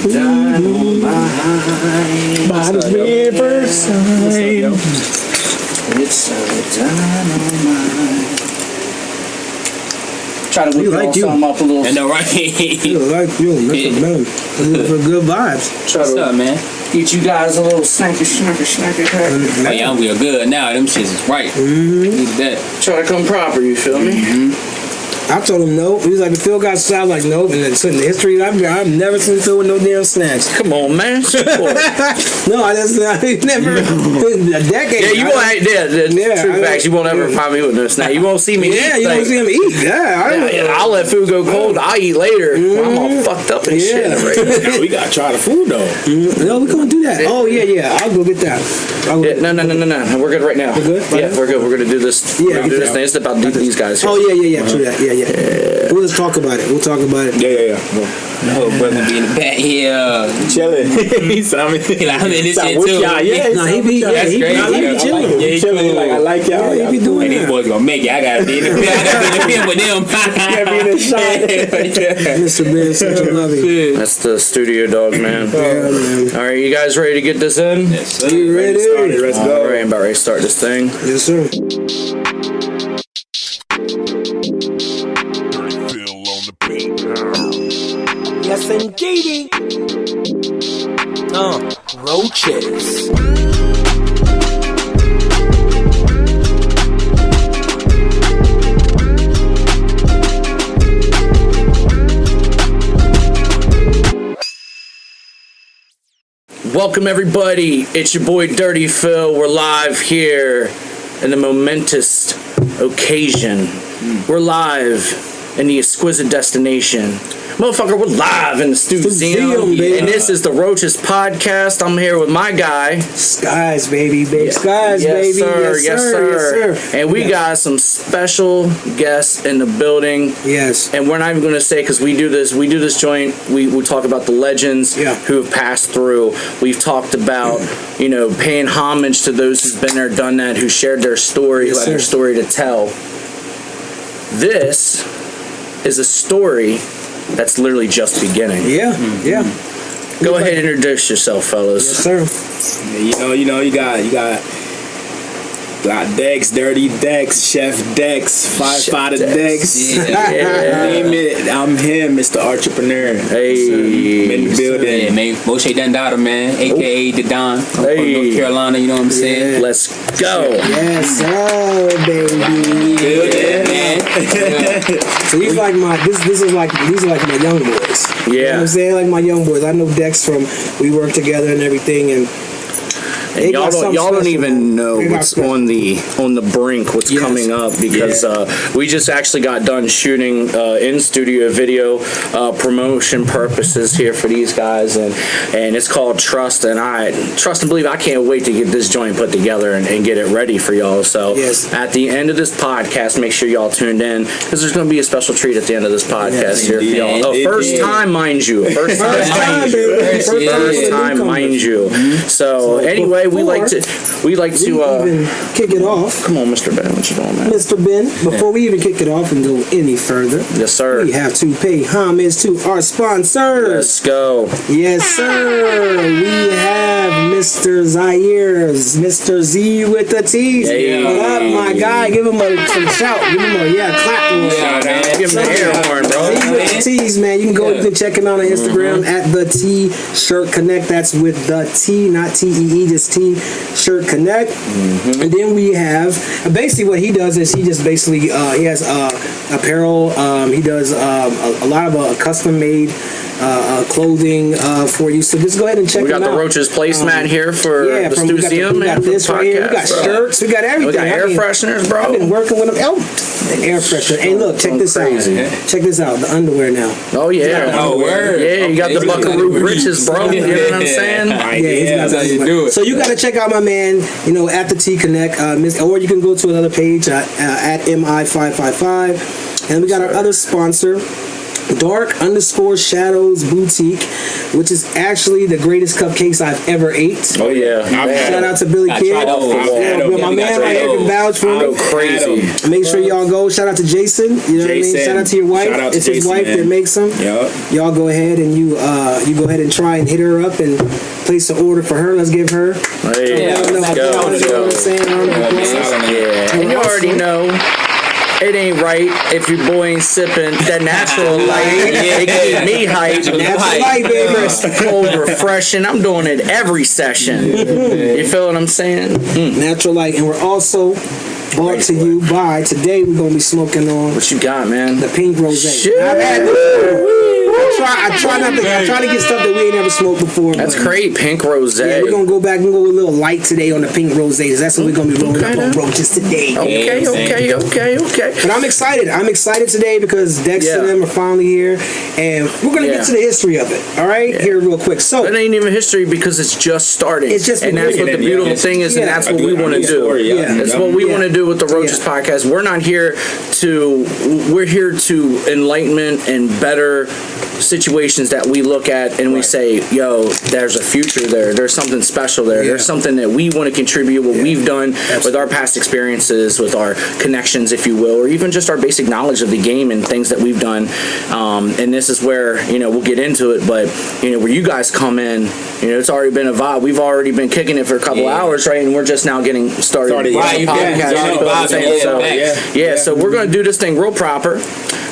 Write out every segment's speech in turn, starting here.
Dynamite. By the riverside. It's so dynamite. Try to whip like something up a little. I know, right? I like you. That's man. For good vibes. What's up, man? Get you guys a little snacky. Oh, yeah, we are good now. Them shits is right. Need that. Try to come proper, you feel me? I told him no. He was like, the Phil got sound like no. And then in the history, I've never seen Phil with no damn snacks. Come on, man. No, I never. A decade. Yeah, you won't. True facts. You won't ever find me with no snack. You won't see me. Yeah, eat, you won't see him eat. I'll let food go cold. I'll eat later. I'm all fucked up and shit. Right now. We gotta try the food though. No, we gonna do that. Oh yeah. I'll go get that. No. We're good right now. We're good. Yeah, we're good. We're gonna do this. Yeah, we're gonna do this thing. It's about these guys. Here. Oh yeah. True that. Yeah. We'll just talk about it. Yeah. No, brother be in the back here. Chilling. He's I'm in this shit too. He be chilling. Yeah, he chilling. Like I like y'all. Yeah, he be doing these boys gonna make it. I gotta be in the pit with them. Gotta be in the shot. Mr. Ben, such a loving. That's the studio dog, man. Yeah, man. All right, you guys ready to get this in? Yes, sir. You ready? Let's go. All right, I'm about ready to start this thing. Yes, sir. Yes, indeedy. Roaches. Welcome, everybody. It's your boy Dirty Phil. We're live here in the momentous occasion. We're live in the exquisite destination. Motherfucker, we're live in the studio, baby. and this is the Roaches podcast. I'm here with my guy, Skies, baby. Skies, yes, baby. Sir. Yes, sir. And we got some special guests in the building. Yes. And we're not even going to say, because we do this joint. We talk about the legends who have passed through. We've talked about paying homage to those who've been there, done that, who shared their story, who had their story to tell. This is a story that's literally just beginning. Yeah. Go ahead and introduce yourself, fellas. Yes, sir. Yeah, you got Dex, Dirty Dex, Chef Dex, Firefighter Dex. Name it. I'm him, Mr. Entrepreneur. Hey. I'm in the building. Yeah, man. Moshe Dundada, man. A.K.A. The Don. From North Carolina, you know what I'm saying? Yeah. Let's go. Yes, sir, baby. Man. So these are like my young boys. Yeah. You know what I'm saying? Like my young boys. I know Dex we work together and everything, and y'all don't even know what's on the brink, what's coming up, because we just actually got done shooting in studio video promotion purposes here for these guys, and it's called Trust and Believe. I can't wait to get this joint put together and get it ready for y'all. So at the end of this podcast, make sure y'all tuned in, because there's going to be a special treat at the end of this podcast here for y'all. First time, mind you. First time, mind you. So anyway, we like to even kick it off. Come on, Mr. Ben, what you doing, man? Mr. Ben, before we even kick it off and go any further, Yes, sir. we have to pay homage to our sponsors. Let's go. Yes, sir. We have Mr. Zaires, Mr. Z with the T's. Hey. What up, my guy? Give him some shout. Give him a clap. Give him the air horn, bro. Z with the T's, man. You can go. You can check him out on Instagram at the T Shirt Connect. That's with the T, not T-E-E, just T Shirt Connect. And then we have basically what he does is he just basically he has apparel. He does a lot of custom made clothing for you. So just go ahead and check it out. We got the Roaches placemat here for the studio. We got this right here. We got shirts. We got everything. We got air fresheners, bro. I've been working with them. Oh, the air freshener. Hey, look, check this out. Check this out. The underwear now. Oh yeah. Oh word. Yeah, you got the Buckaroo Britches, bro. You know what I'm saying? Yeah, that's how you do it. So you got to check out my man, at the T Connect, or you can go to another page at MI555, and we got our other sponsor, Dark_Shadows Boutique, which is actually the greatest cupcakes I've ever ate. Oh yeah. Shout out to Billy Kid. My man right here can vouch for me. Crazy. Make sure y'all go. Shout out to Jason. You know what I mean? Shout out to your wife. It's his wife that makes them. Yep. Y'all go ahead and you go ahead and try and hit her up and place an order for her. Let's give her. Hey, let's go. And you already know. It ain't right if your boy ain't sipping that natural light. It keep me hype. Natural light, baby. Cold, refreshing. I'm doing it every session. You feel what I'm saying? Natural light. And we're also brought to you by, today we're going to be smoking on What you got, man? the pink rosé. Shit. I've had this before. I try to get stuff that we ain't never smoked before. That's great. Pink rosé. Yeah, we're gonna go back and go a little light today on the pink rosés. That's what we're gonna be rolling up on Roaches today. Okay. But I'm excited. I'm excited today because Dex and them are finally here, and we're gonna get to the history of it. All right, here real quick. So it ain't even history because it's just starting. It's just and that's what the beautiful thing is, and that's what we want to do. That's what we want to do with the Roaches podcast. We're not here to. We're here to enlightenment and better situations that we look at and we say, yo, there's a future there. There's something special there. There's something that we want to contribute, what we've done with our past experiences, with our connections, if you will, or even just our basic knowledge of the game and things that we've done. And this is where, we'll get into it, but, where you guys come in, it's already been a vibe. We've already been kicking it for a couple hours, right? And we're just now getting started. So we're going to do this thing real proper.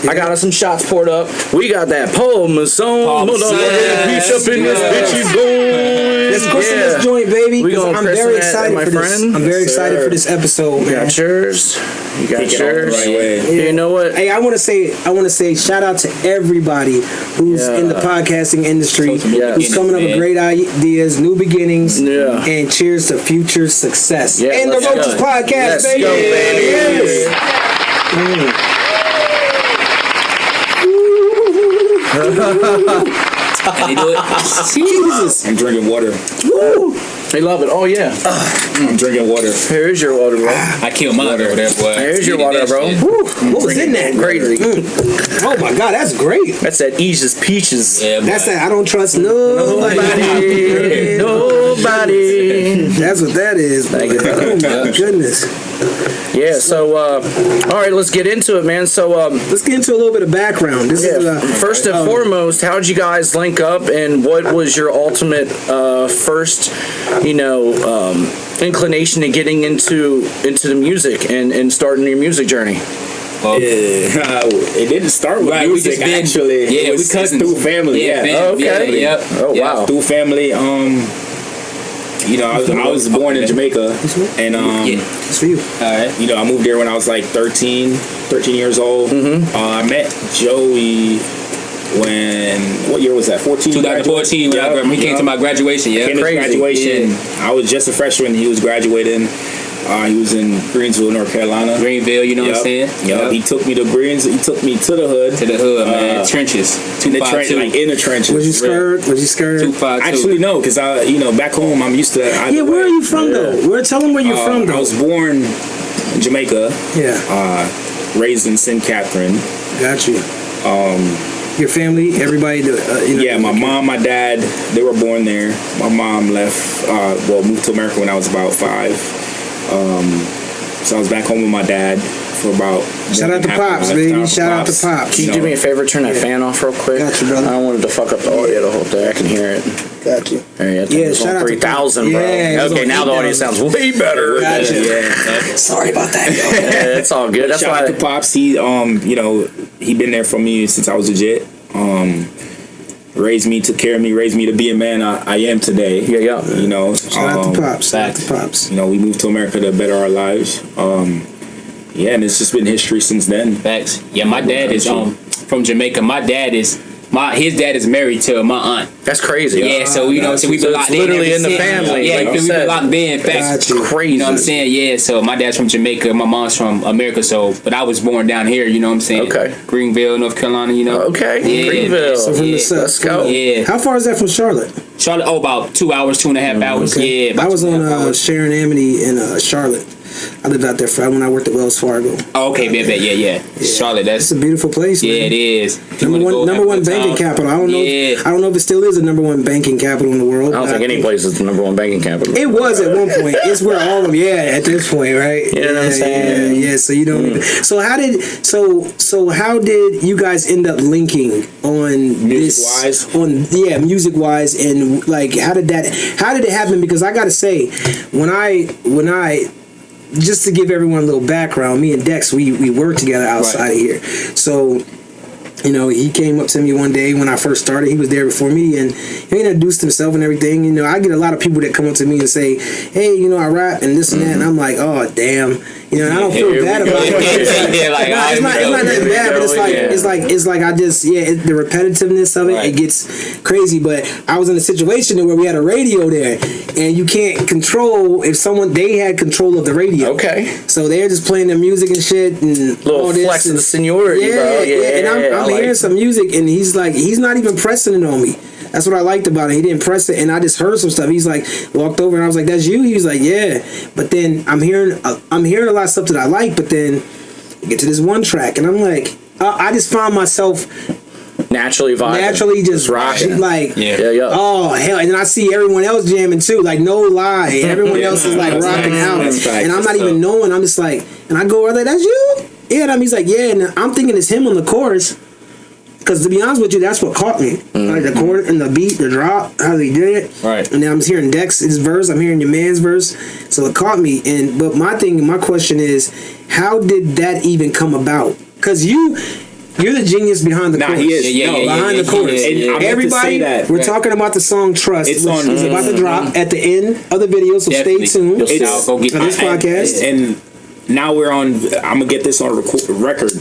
I got us some shots poured up. We got that Paul Masson. Hold on, piece up in this bitchy boy. Let's christen this joint, baby. We gonna I'm very excited for this. I'm very excited for this episode. You got yours. You got yours. You know what? Hey, I want to say shout out to everybody who's in the podcasting industry, who's coming up with great ideas, new beginnings, and cheers to future success. And the Roaches podcast, baby. Let's go, baby. Jesus. I'm drinking water. Woo. They love it. Oh yeah. I'm drinking water. Here's your water, bro. I killed mine over there, boy. Here's your water, bro. What was in that? Crazy. Oh my God, that's great. That's that Aegis Peaches. Yeah, boy. That's that. I don't trust nobody. Nobody. That's what that is. Thank you, brother. Oh my goodness. Yeah. So, all right, let's get into it, man. So, let's get into a little bit of background. This is first and foremost, how did you guys link up, and what was your ultimate first, inclination to getting into the music and starting your music journey? It didn't start with music, actually. Yeah, we cousins through family. Okay. Yep. Oh wow. Through family. I was born in Jamaica, and it's for you. I moved there when I was like 13 years old. I met Joey what year was that? 2014. When he came to my graduation. Yeah, came to graduation. I was just a freshman. He was graduating. He was in Greensville, North Carolina. Greenville, you know what I'm saying? Yep. He took me to Greens. He took me to the hood. Man. Trenches. In the trenches. Was you scared? 252. Actually, no, because back home I'm used to. Where are you from though? Tell them where you're from though. I was born in Jamaica. Yeah. Raised in St. Catherine. Got you. Your family, everybody. My mom, my dad, they were born there. My mom left. Moved to America when I was about 5. So I was back home with my dad for about. Shout out to Pops, baby. Shout out to Pops. Can you do me a favor? Turn that fan off real quick. Got you, brother. I don't want it to fuck up the audio the whole day. I can hear it. Got you. Shout out 3,000, bro. Okay, now the audio sounds way better. Got you. Sorry about that. It's all good. That's Shout out to Pops. He, he been there for me since I was legit. Raised me, took care of me, raised me to be a man I am today. Yeah. Shout out to Pops. Shout out to Pops. We moved to America to better our lives. And it's just been history since then. Facts. Yeah, my dad is from Jamaica. His dad is married to my aunt. That's crazy. Yeah, so we've been locked in. Literally in the family. Yeah, we've been locked in. Facts. Crazy. You know what I'm saying? Yeah, so my dad's from Jamaica, my mom's from America, but I was born down here, you know what I'm saying? Okay. Greenville, North Carolina, Okay. Yeah, Greenville. So from the south. Let's go. Yeah. How far is that from Charlotte? About 2 hours, 2.5 hours. Okay. Yeah. I was on Sharon Amity in Charlotte. I lived out there when I worked at Wells Fargo. Oh, okay, yeah. Charlotte, It's a beautiful place. Man. it is. Number one banking capital. I don't know. I don't know if it still is the number one banking capital in the world. I don't think any place is the number one banking capital. It was at one point. It's where all of them. Yeah, at this point, right? You know what I'm saying? Yeah. So you don't. So how did you guys end up linking on music wise, and like how did it happen? Because I gotta say, when I just to give everyone a little background, me and Dex, we worked together outside of here. So, you know, he came up to me one day when I first started. He was there before me, and he introduced himself and everything. You know, I get a lot of people that come up to me and say, hey, you know, I rap and this and that. And I'm like, oh, damn. You know, and I don't feel bad about it. It's not that bad, but it's like I just, the repetitiveness of it, it gets crazy. But I was in a situation where we had a radio there, and you can't control they had control of the radio. Okay. So they're just playing their music and shit and little all this. Flex and seniority, bro. And I'm hearing some music, and he's not even pressing it on me. That's what I liked about it. He didn't press it, and I just heard some stuff. He's like, walked over, and I was like, "That's you?" He was like, "Yeah." But then I'm hearing a lot of stuff that I like. But then I get to this one track, and I'm like, I just found myself naturally just rocking, like, oh hell! And then I see everyone else jamming too. Like, no lie, everyone else is like rocking out, and I'm not even knowing. I'm just like, and I go, "Are like, that's you?" Yeah, and he's like, "Yeah," and I'm thinking it's him on the chorus. Because to be honest with you, that's what caught me. Like the chord and the beat, the drop, how they did it. Right. And then I'm hearing Dex's verse, I'm hearing your man's verse. So it caught me. But my question is, how did that even come about? Because you're the genius behind the chorus. He is. Behind the chorus. Everybody, we're talking about the song Trust. It's about to drop at the end of the video, so stay tuned to this podcast. And now we're on, I'm going to get this on record.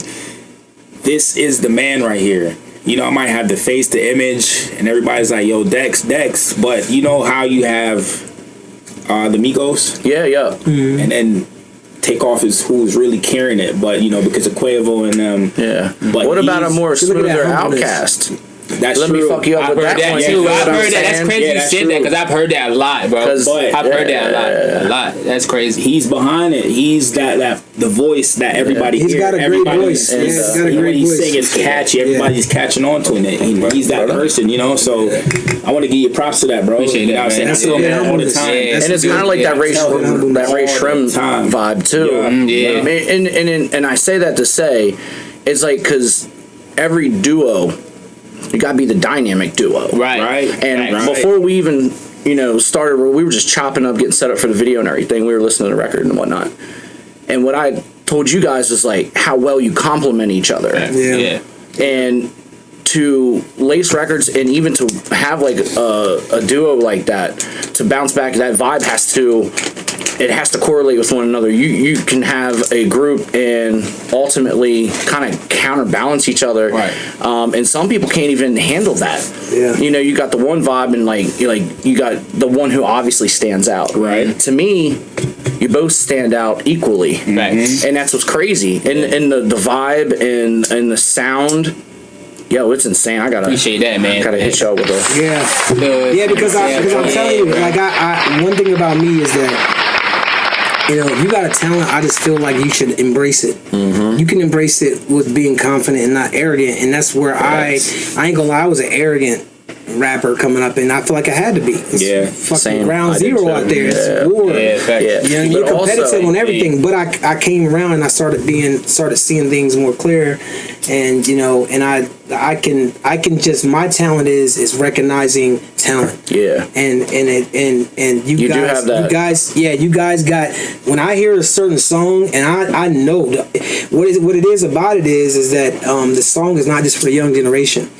This is the man right here. You know, I might have the face, the image, and everybody's like, yo, Dex. But you know how you have the Migos? Yeah. Mm-hmm. And then Takeoff is who's really carrying it, but you know, because of Quavo and them. But what about a more smoother Outcast? That's Let true. me fuck you up with that one too. I've heard that. That's crazy you said that, because I've heard that a lot, bro. I've heard that a lot. That's crazy. He's behind it. He's the voice that everybody hears. He's got a great voice. He's got a great voice. He's saying it's catchy. Everybody's catching on to it. He's that person, you know. So I want to give you props to that, bro. Appreciate that, man. That's all all the time. And it's kind of like that Ray Shrem vibe too. And I say that to say, it's like, because every duo, you gotta be the dynamic duo, right? And before we even, started, we were just chopping up, getting set up for the video and everything. We were listening to the record and whatnot. And what I told you guys was like how well you complement each other. Yeah. And to lace records, and even to have like a duo like that, to bounce back, that vibe has to correlate with one another. You can have a group and ultimately kind of counterbalance each other. Right. And some people can't even handle that. Yeah. You got the one vibe, and you got the one who obviously stands out. Right. To me, you both stand out equally. Right. And that's what's crazy. And the vibe and the sound. Yo, it's insane. I gotta appreciate that, man. Gotta hit y'all with a because I'm telling you, like I one thing about me is that, if you got a talent, I just feel like you should embrace it. Mm-hmm. You can embrace it with being confident and not arrogant, and that's where I ain't gonna lie, I was an arrogant rapper coming up, and I feel like I had to be. It's fucking ground zero out there. It's war. You're competitive on everything. But I came around and I started seeing things more clear, and and I can just, my talent is recognizing talent. Yeah. And you guys do have that. You guys got, when I hear a certain song, and I know what it is about it is that the song is not just for the young generation,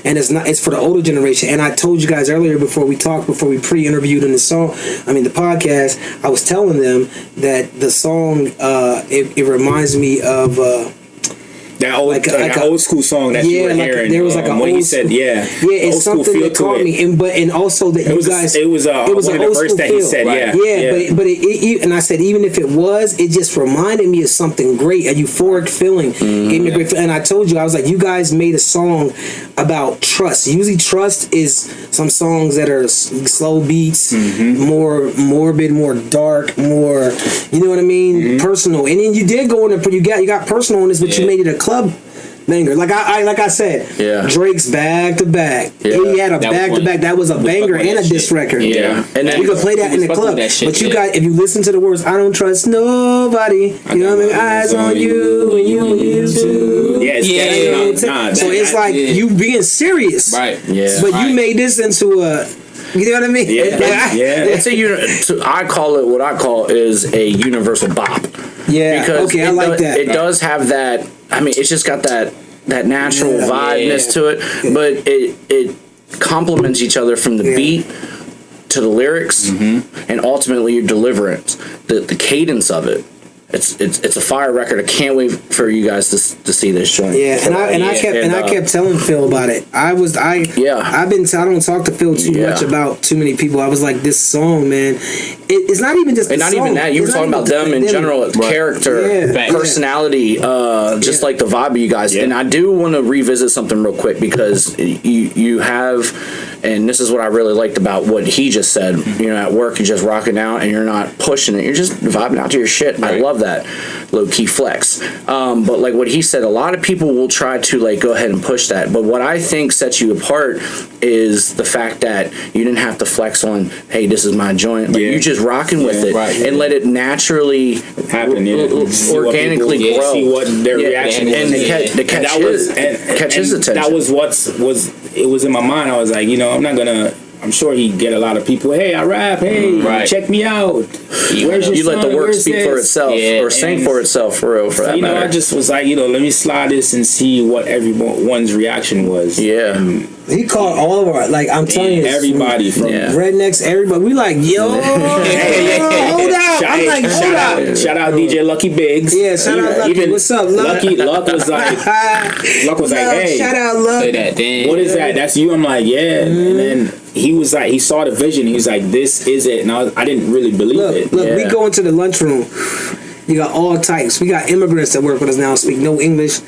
and it's for the older generation. And I told you guys earlier before we pre-interviewed in the podcast, I was telling them that the song it reminds me of That old school song that you were hearing. There was like a when old he said, it's something that caught me, and also that you guys, it was one of the first that he said, but it, and I said even if it was, it just reminded me of something great, a euphoric feeling, gave me a great feeling. And I told you, I was like, you guys made a song about trust. Usually, trust is some songs that are slow beats, more morbid, more dark, more, you know what I mean, personal. And then you did go in there, you got personal on this, but you made it a club banger. Like I said, Drake's back to back. He had a back to back. That was a banger and a diss record. Yeah, and then you could play that in the club. But you got, if you listen to the words, I don't trust nobody. You know what I mean? Eyes on you and you on you too. So it's like you being serious, right? Yeah. But you made this into a. You know what I mean? It's I call it, what I call is a universal bop. Yeah. Because I like that. It does have that. I mean, it's just got that natural vibeness to it, but it complements each other from the beat to the lyrics, and ultimately your deliverance, the cadence of it. It's a fire record. I can't wait for you guys to see this joint. Yeah, I kept telling Phil about it. I don't talk to Phil too much about too many people. I was like, this song, man, it's not even just. And not even that. You were talking about them in general, character, personality, just like the vibe of you guys. And I do want to revisit something real quick because you have, and this is what I really liked about what he just said. You know, at work you're just rocking out and you're not pushing it. You're just vibing out to your shit. I love that low-key flex, but like what he said, a lot of people will try to like go ahead and push that, but what I think sets you apart is the fact that you didn't have to flex on, hey, this is my joint. Like, you just rocking with it and let it naturally happen, organically grow, see what their reaction was, and catch his attention. That was it was in my mind. I was like, I'm sure he'd get a lot of people. Hey, I rap. Hey, check me out. Where's your you son? let the work speak for itself, or sing for itself, for real. For that matter. I just was like, let me slide this and see what everyone's reaction was. Yeah. And he called all of our, like, I'm telling you, everybody from rednecks, everybody. We like, yo, hold up. I'm like, hold up. Shout out DJ Lucky Biggs. Yeah, shout out Lucky. What's up, Luck? Luck was like, hey, shout out Luck. What is that? That's you. I'm like, yeah. And then he was like, he saw the vision. He was like, this is it. And I didn't really believe it. Look, we go into the lunchroom. You got all types. We got immigrants that work with us now, speak no English.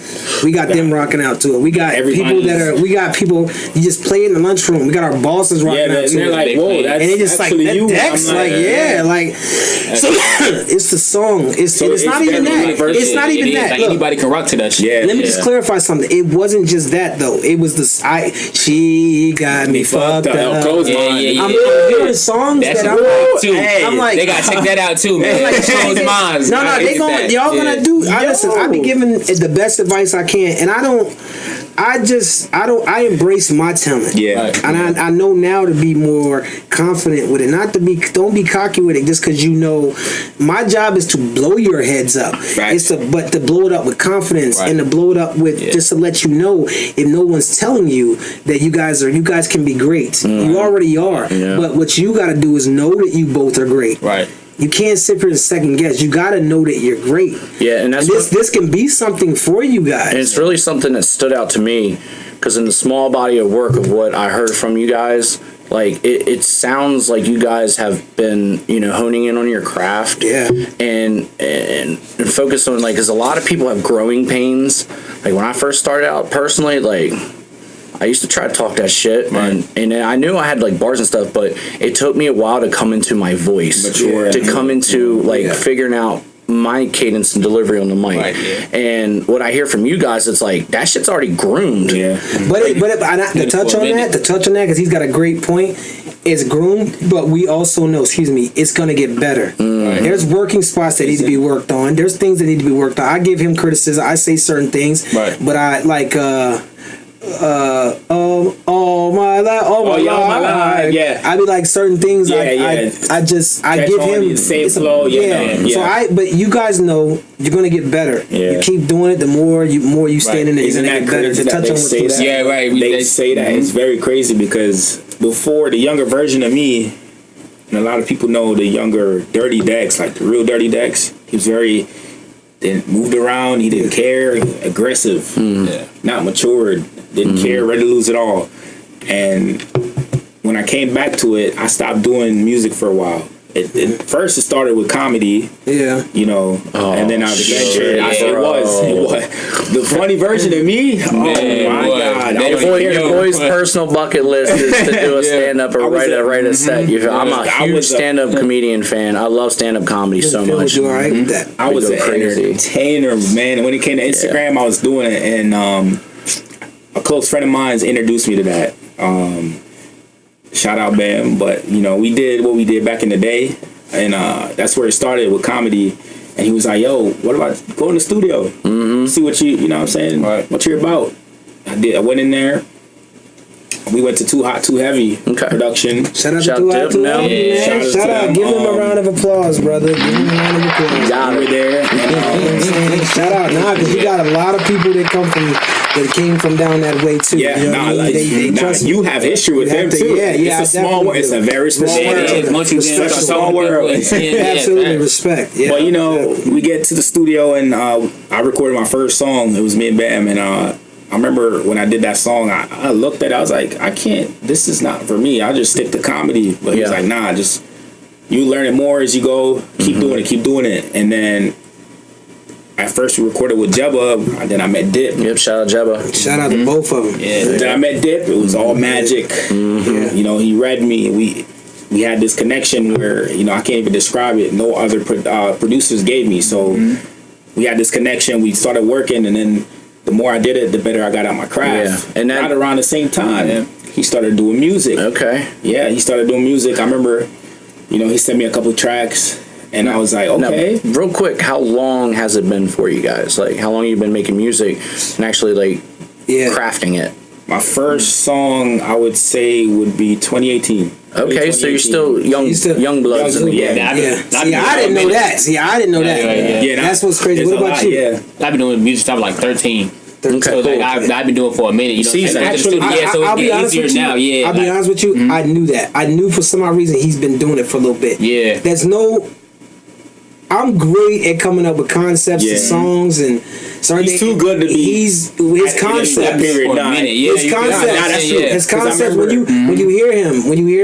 We got them rocking out to it. We got people you just play in the lunchroom. We got our bosses rocking out to it. They're like, whoa, that's and they just like that you. Dex, so it's the song. It's not even that. It's not even that. Like, anybody can rock to that shit. Yeah. Let me just clarify something. It wasn't just that though. It was she got me fucked up. I'm hearing songs that I'm like, they gotta check that out too, man. Like Closed Minds. No, y'all gonna do. Listen, I be giving the best advice I can, and I embrace my talent. Yeah, and I know now to be more confident with it. Don't be cocky with it just because my job is to blow your heads up. Right. But to blow it up with confidence and to blow it up with just to let you know if no one's telling you that you guys can be great. You already are. Yeah. But what you got to do is know that you both are great. Right. You can't sit here and second guess. You got to know that you're great. Yeah, and this can be something for you guys. And it's really something that stood out to me because in the small body of work of what I heard from you guys, like it sounds like you guys have been honing in on your craft. Yeah. And focus on because a lot of people have growing pains. Like when I first started out personally, like I used to try to talk that shit, and I knew I had like bars and stuff, but it took me a while to come into my voice, to come into figuring out my cadence and delivery on the mic. Right, and what I hear from you guys, it's like that shit's already groomed. Yeah, to touch on that, because he's got a great point. It's groomed, but we also know, it's gonna get better. There's working spots that need to be worked on. There's things that need to be worked on. I give him criticism. I say certain things, but I like. All my life. Yeah, I be like certain things. I give him the same flow. But you guys know you're gonna get better. Yeah. You keep doing it. The more you stand in it, you're gonna get better. To touch on what you said. Yeah, right. They say that it's very crazy because before the younger version of me, and a lot of people know the younger Dirty Dex, like the real Dirty Dex. He was very Then moved around. He didn't care. Aggressive. Not matured. Didn't care. Ready to lose it all. And when I came back to it, I stopped doing music for a while. First, it started with comedy. Yeah. You know, and then I ventured. It was the funny version of me. Oh my God! Your boy's personal bucket list is to do a stand up or write a set. I'm a huge stand up comedian fan. I love stand up comedy so much. I was an entertainer, man. And when it came to Instagram, I was doing it, and a close friend of mine introduced me to that. Shout out Bam, but you know, we did what we did back in the day, and that's where it started with comedy. And he was like, "Yo, what about go in the studio, see what you know what I'm saying, what you're about?" I went in there. We went to Too Hot Too Heavy production. Shout out to Too Hot Too Heavy, man. Shout out. Give him a round of applause, brother. Give him a round of applause. Over there. Shout out, because you got a lot of people that came from down that way too. Yeah, you know they trust you have history with them too. Yeah, it's a small world. It's a very small world. It's a small world. Absolutely, respect. Yeah. But you know, we get to the studio and I recorded my first song. It was me and Bam, and I remember when I did that song, I looked at it, I was like, I can't, this is not for me. I'll just stick to comedy. But he was like, nah, just, you learn it more as you go, keep doing it. And then at first we recorded with Jebba, and then I met Dip. Yep, shout out Jebba. Shout out to both of them. Yeah, then I met Dip, it was all magic. You know, he read me, we had this connection where, you know, I can't even describe it. No other producers gave me. So we had this connection, we started working, and then the more I did it, the better I got at my craft. Yeah. And right around the same time, he started doing music. Okay. Yeah, he started doing music. I remember, you know, he sent me a couple tracks, and I was like, okay. Now, real quick, how long has it been for you guys? Like, how long have you been making music and actually, like, crafting it? My first song, I would say, would be 2018. Okay, so you're still young bloods. See, I didn't know that. Yeah, that's what's crazy. What about you? Yeah, I've been doing music stuff like 13. Okay, so cool. like I've been doing it for a minute. You know, Season. actually, so I'll be honest with you. now. Yeah, I'll be honest with you. I knew that. I knew for some odd reason he's been doing it for a little bit. Yeah. There's no. I'm great at coming up with concepts and songs and. He's too good to be. He's his concept. His concept. When you hear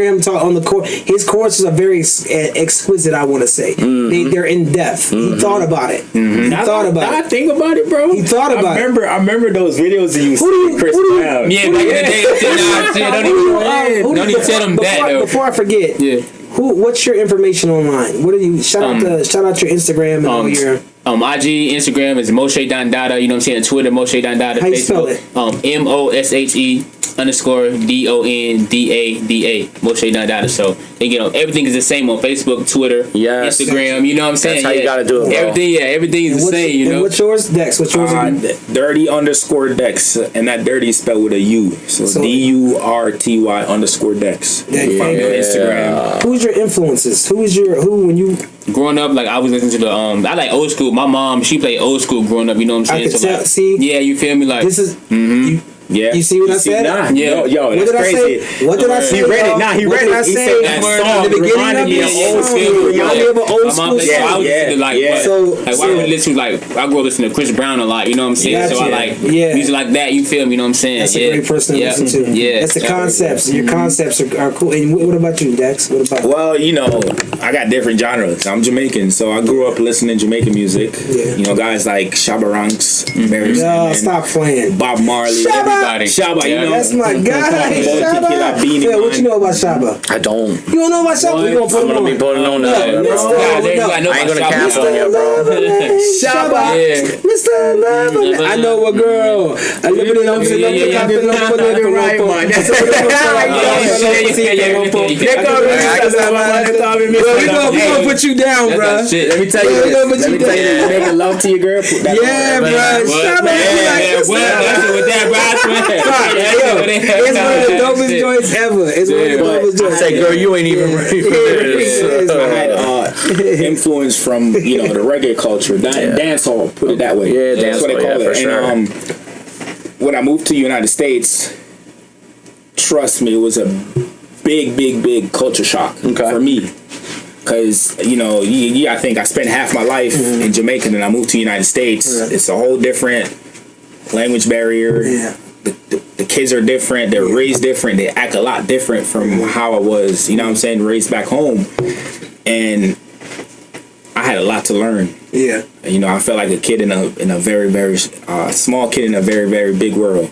him talk on the court, his choruses are very exquisite. I want to say they're in depth. He thought about it. He thought about it. I think about it, bro. He thought about it. I remember those videos of you with Chris Brown. Yeah, back in the day. Don't even tell him that though. Before I forget. Yeah. What's your information online? What are you? Shout out your Instagram and all your. IG, Instagram is Moshe Dandada. You know what I'm saying? Twitter, Moshe Dandada. How you Facebook, spell it? MOSHE_DONDADA. Moshe Dandada. So they everything is the same on Facebook, Twitter, Instagram. You know what I'm saying? That's how you gotta do it, bro. Everything is the same. You know. What's yours, Dex? What's yours? Dirty_Dex, and that dirty is spelled with a U. So DURTY_Dex. Find me on Instagram. Who's your influences? Who when you growing up? Like I was listening to the I like old school. My mom, she played old school growing up. You know what I'm saying? I could tell. See, yeah, you feel me? Like this is. Yeah. You see what I said? Nah, yo, what that's did crazy. I say? What did I say? He read it. Nah, he read it. He said that song reminded me of old school. Old school. I would listen to I grew up listening to Chris Brown a lot. You know what I'm saying? So I like music like that. You feel me? You know what I'm saying? That's a great person to listen to. Yeah, that's the concepts. Your concepts are cool. And what about you, Dex? What about? Well, you know, I got different genres. I'm Jamaican, so I grew up listening to Jamaican music. You know, guys like Shabba Ranks, Mary. Stop playing. Bob Marley. Shabba. You know, that's my guy. Shabba. Phil, what you know about Shabba? I don't. You don't know about Shabba? We're gonna put I'm gonna be putting on that. I ain't gonna cap on you, bro. Shabba. Mr. Lover. I know a girl. I live in the We're gonna put you down, bro. Let me tell you this. Let me tell you, making love to your girl. Yeah, bro. Shabba. It's one of the dopest joints ever. It's one of the dopest joints. Say, girl, you ain't even ready for this. I had influence from the reggae culture, dancehall. Put it that way. Yeah, that's what they call it. Sure. And when I moved to the United States, trust me, it was a big culture shock for me. Because, you know, I think I spent half my life in Jamaica and then I moved to the United States. It's a whole different language barrier. Yeah. The kids are different. They're raised different. They act a lot different from how I was, you know what I'm saying, raised back home. And I had a lot to learn. Yeah. You know, I felt like a kid in a very, very small kid in a very, very big world.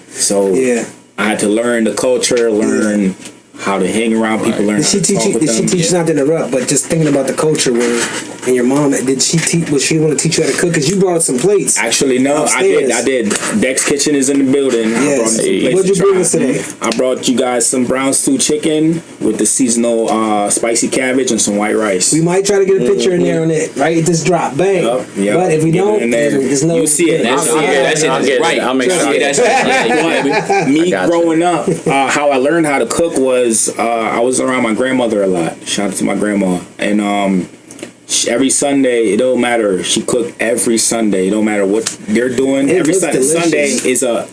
So I had to learn the culture, learn how to hang around people, learn. Did she teach you not to interrupt, but just thinking about the culture and your mom? Did she teach? Was she want to teach you how to cook? Because you brought some plates. Actually, no, upstairs. I did. Dex Kitchen is in the building. Yes. What'd you bring us today? I brought you guys some brown stew chicken with the seasonal spicy cabbage and some white rice. We might try to get a picture in there on it. Right, it just dropped, bang. Yep. But if we don't, there's no. You see it. I'll make sure. Me growing up, how I learned how to cook was I was around my grandmother a lot. Shout out to my grandma. And every Sunday, it don't matter. She cooked every Sunday. It don't matter what they're doing. Every Sunday is a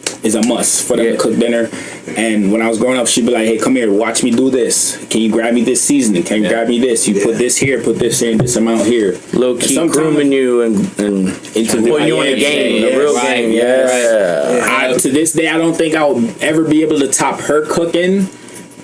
must for them to cook dinner. And when I was growing up, she'd be like, "Hey, come here, watch me do this. Can you grab me this seasoning? Can you grab me this? You put this here, put this in, this amount here." Low key grooming you and into putting you in the game, the real game. Yeah. To this day, I don't think I'll ever be able to top her cooking.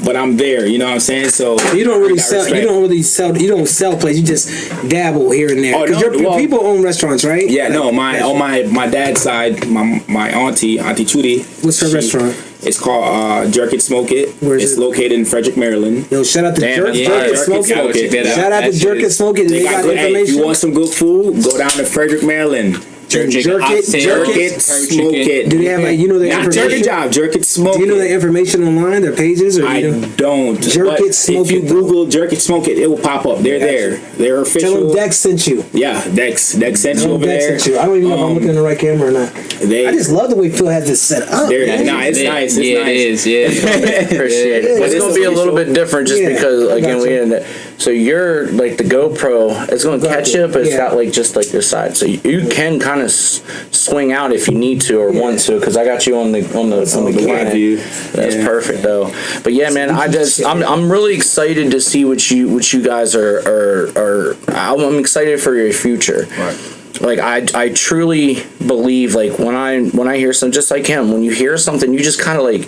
But I'm there, you know what I'm saying? So you don't really sell. You don't sell places. You just dabble here and there. Because your people own restaurants, right? Yeah, no. On my dad's side, my auntie Chudi. What's her restaurant? It's called Jerk It, Smoke It. It's located in Frederick, Maryland. Yo, shout out to Jerk It, Smoke It. Shout out to Jerk It, Smoke It. They got information. If you want some good food, go down to Frederick, Maryland. Jerk it, smoke it. Do they have like their information? Jerk it, smoke it. Do you know their information online, their pages? Or I don't. Jerk it, smoke it. If you Google Jerk it, smoke it, it will pop up. They're there. They're official. Tell them Dex sent you. Yeah, Dex sent you over there. I don't even know if I'm looking in the right camera or not. I just love the way Phil has this set up. It's nice. Yeah, it is. Yeah, appreciate it. But it's gonna be a little bit different just because again we ended. So you're like the GoPro. It's gonna catch you, but it's got like just like this side, so you can kind of swing out if you need to or want to, because I got you on the Canon view. That's perfect though. But yeah, man, I'm really excited to see what you guys are. I'm excited for your future. Right. Like I truly believe, like when I hear something just like him, when you hear something, you just kind of like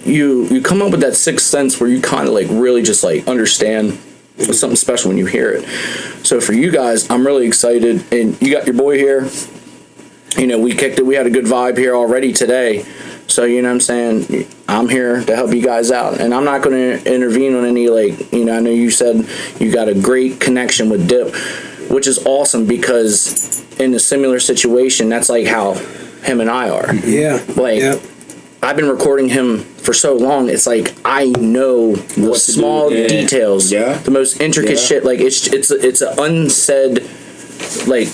you come up with that sixth sense where you kind of like really just like understand something special when you hear it. So for you guys, I'm really excited, and you got your boy here. We kicked it. We had a good vibe here already today. So, you know what I'm saying? I'm here to help you guys out. And I'm not going to intervene on any, I know you said you got a great connection with Dip, which is awesome because in a similar situation, that's like how him and I are. Yeah. I've been recording him for so long. It's like I know the small details, the most intricate shit. Like it's an unsaid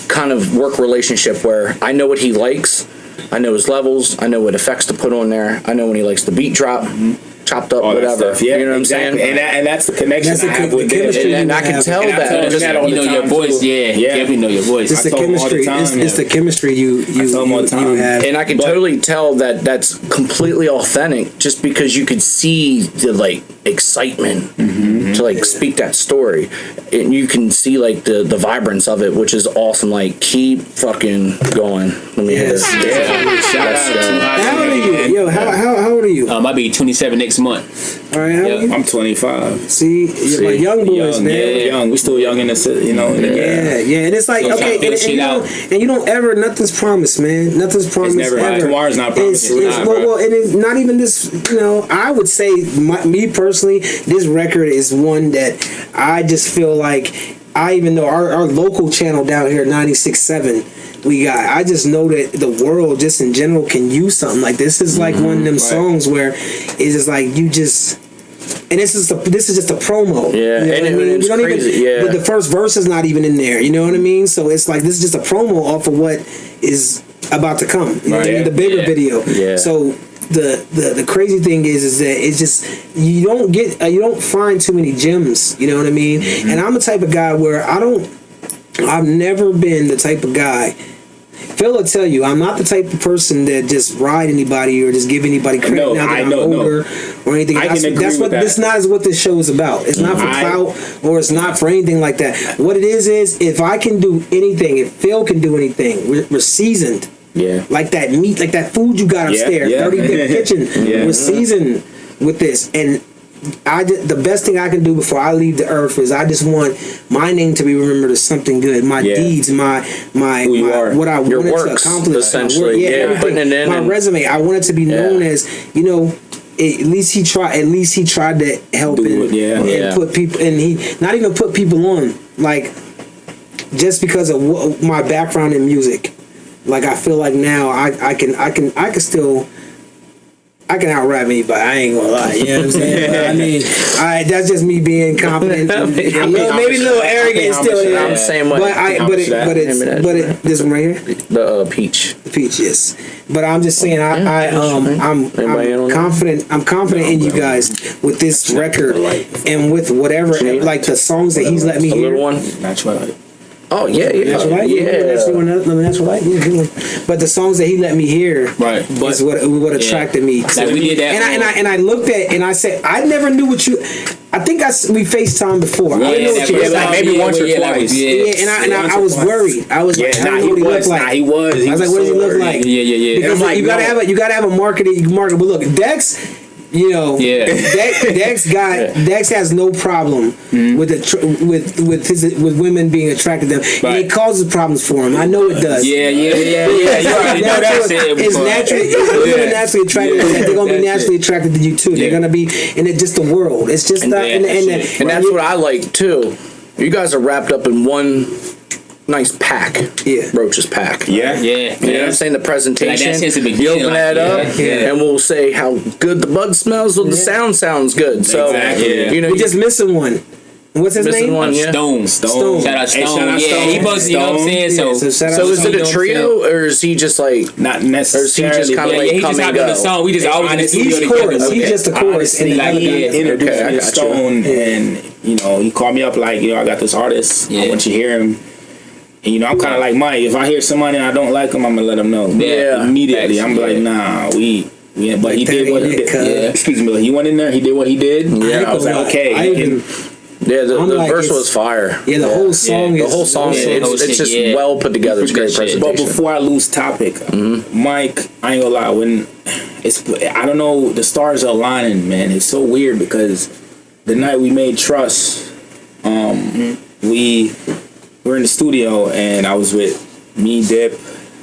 kind of work relationship where I know what he likes, I know his levels, I know what effects to put on there, I know when he likes the beat drop, chopped up, whatever. Yeah, you know what I'm saying? And that's the connection I have with chemistry. And I can tell that. Your voice. Yeah, we know your voice. It's the chemistry. It's the chemistry you have. And I can totally tell that that's completely authentic, just because you could see the excitement to speak that story, and you can see the vibrance of it, which is awesome. Keep fucking going. Let me hear this. How old are you? Yo, how old are you? I'll be 27 next month. All right, how old are you? I'm 25. See, you're my young boys, man. Yeah, young. We still young in the city, Yeah, and it's like and you don't ever. Nothing's promised, man. Nothing's promised. It's never. Ever. Tomorrow's not promised. Well, and it's not even this. I would say, me personally, this record is one that I just feel like. I even know our local channel down here, 96.7. I just know that the world, just in general, can use something like this. Is like one of them songs where it's just like you just. And this is just a promo. Yeah, you know and it's crazy. But the first verse is not even in there. You know what I mean? So it's like this is just a promo off of what is about to come. You know what I mean? The bigger video. Yeah. So the crazy thing is that it's just you don't find too many gems. You know what I mean? And I'm the type of guy where I've never been the type of guy Phil will tell you, I'm not the type of person that just ride anybody or just give anybody credit now that I'm older or anything. That's what this not is what this show is about. It's not for clout or it's not for anything like that. What it is if I can do anything, if Phil can do anything, we're seasoned. Yeah. Like that meat, like that food you got upstairs, Dirty Dip Kitchen. We're seasoned with this, and the best thing I can do before I leave the earth is I just want my name to be remembered as something good. My deeds, my what I wanted to accomplish, essentially, putting it in, my resume. I want it to be known as, you know, at least he tried. At least he tried to help and put people, and he not even put people on, like, just because of my background in music. Like, I feel like now I can still. I can out-rap anybody. I ain't gonna lie. You know what I'm saying? But, I mean, that's just me being confident. Maybe a little arrogant still. I'm the same way. But this one right here, the peach. The peach, yes. But I'm just saying, I'm confident. I'm confident in you guys with this record and with whatever, like the songs that he's let me hear. A little one. That's right. Oh yeah. Natural Light? Natural Light? Yeah. But the songs that he let me hear is what attracted me. Like we did that. And I looked at and I said, I never knew what you. I think we FaceTime before. I didn't know what you like maybe once or twice. And I was worried. I was like, I don't know what he looked like. He was. I was like, what does he look like? Yeah. Because you gotta have a marketing. But look, Dex. You know, Dex has no problem with women being attracted to them. Right. And it causes problems for him. I know it does. Yeah. You already know that. It's naturally attracted. They're gonna be naturally attracted to you too. They're gonna be in just the world. It's just and that's what I like too. You guys are wrapped up in one nice pack. Roaches pack. Yeah. You know what I'm saying? The presentation. Like that's since the beginning. You open that up and we'll say how good the bud smells. Well, the sound sounds good. So, you know. We're just missing one. What's his name? Stone. Shout out Stone. He must, you know what I'm saying? So is it a trio or is he just like not necessarily? Or is he just kind of like he just hopped on the song. We just always in the studio together. He's just a chorus. And he introduced me to Stone, and you know he called me up like, you know, I got this artist. I want you to hear him. And you know, I'm kind of like Mike. If I hear somebody and I don't like them, I'm gonna let them know. Immediately. I'm like, nah, but he did what he did. Excuse me, he went in there. He did what he did. I was like, okay. The verse was fire. Yeah, the whole song is... The whole song, it's just well put together. It's great presentation. But before I lose topic, Mike, I ain't gonna lie, I don't know, the stars are aligning, man. It's so weird because the night we made Trust, we were in the studio and I was with me, Dip,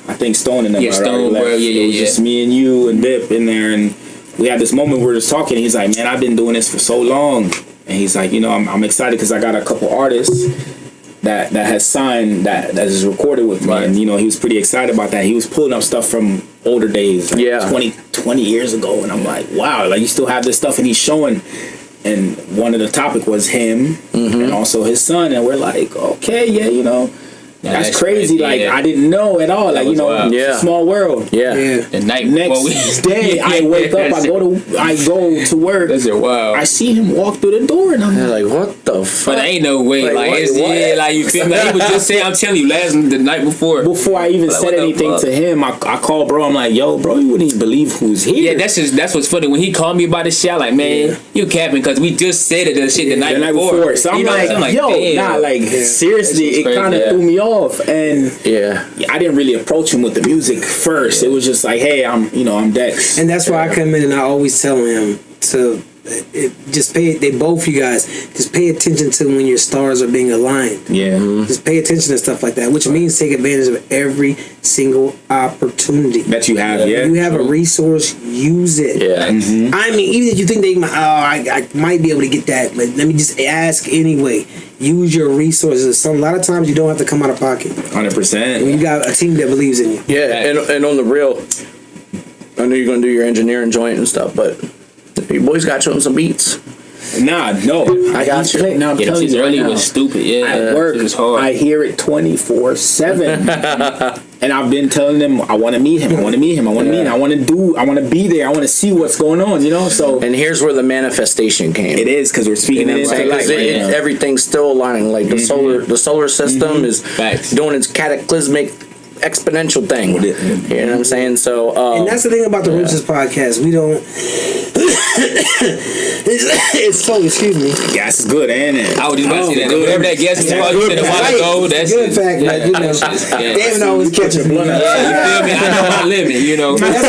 I think Stone and them. Stone, bro. It was just me and you and Dip in there, and we had this moment where we were just talking. He's like, man, I've been doing this for so long. And he's like, you know, I'm excited because I got a couple artists that has signed that is recorded with me. Right. And, you know, he was pretty excited about that. He was pulling up stuff from older days, like 20 years ago. And I'm like, wow, like you still have this stuff. And he's showing. And one of the topic was him and also his son. And we're like, okay, you know. That's crazy. Like I didn't know at all. Like, you know, small world. The night next day, I wake up. I go to work. That's wild. I see him walk through the door, and I'm like, what the fuck? But ain't no way. Like you feel me? He was just saying. I'm telling you, the night before. Before I even said anything to him, I called bro. I'm like, yo, bro, you wouldn't even believe who's here. Yeah, that's what's funny. When he called me about this shit, I'm like, man, you capping because we just said it shit the night before. So I'm like, yo, seriously, it kind of threw me off. And I didn't really approach him with the music first. It was just like, hey, I'm Dex. And that's why I come in and I always tell him to just both you guys, just pay attention to when your stars are being aligned. Just pay attention to stuff like that, which means take advantage of every single opportunity that you have. You have a resource, use it. I mean, even if you think I might be able to get that, but let me just ask anyway. Use your resources. A lot of times you don't have to come out of pocket. 100%. You got a team that believes in you. And on the real, I know you're gonna do your engineering joint and stuff, but you boys got you on some beats. Nah, no, I got you. Now I'm telling you, early was stupid. At work, I hear it 24/7, and I've been telling them I want to meet him. I want to meet him. I want to meet him. I want to be there. I want to see what's going on. You know. So and here's where the manifestation came. It is because we're speaking into life. Everything's still aligning. Like the solar system is doing its cataclysmic exponential thing. You know what I'm saying? So, and that's the thing about the Roaches podcast. We don't. It's so, excuse me. Gas is good, ain't it? I was just about to say that. Whatever that gas is called, you said a while ago, that's good fact. Like, you know, David always catches me. You feel me? I know my limit, you know. That's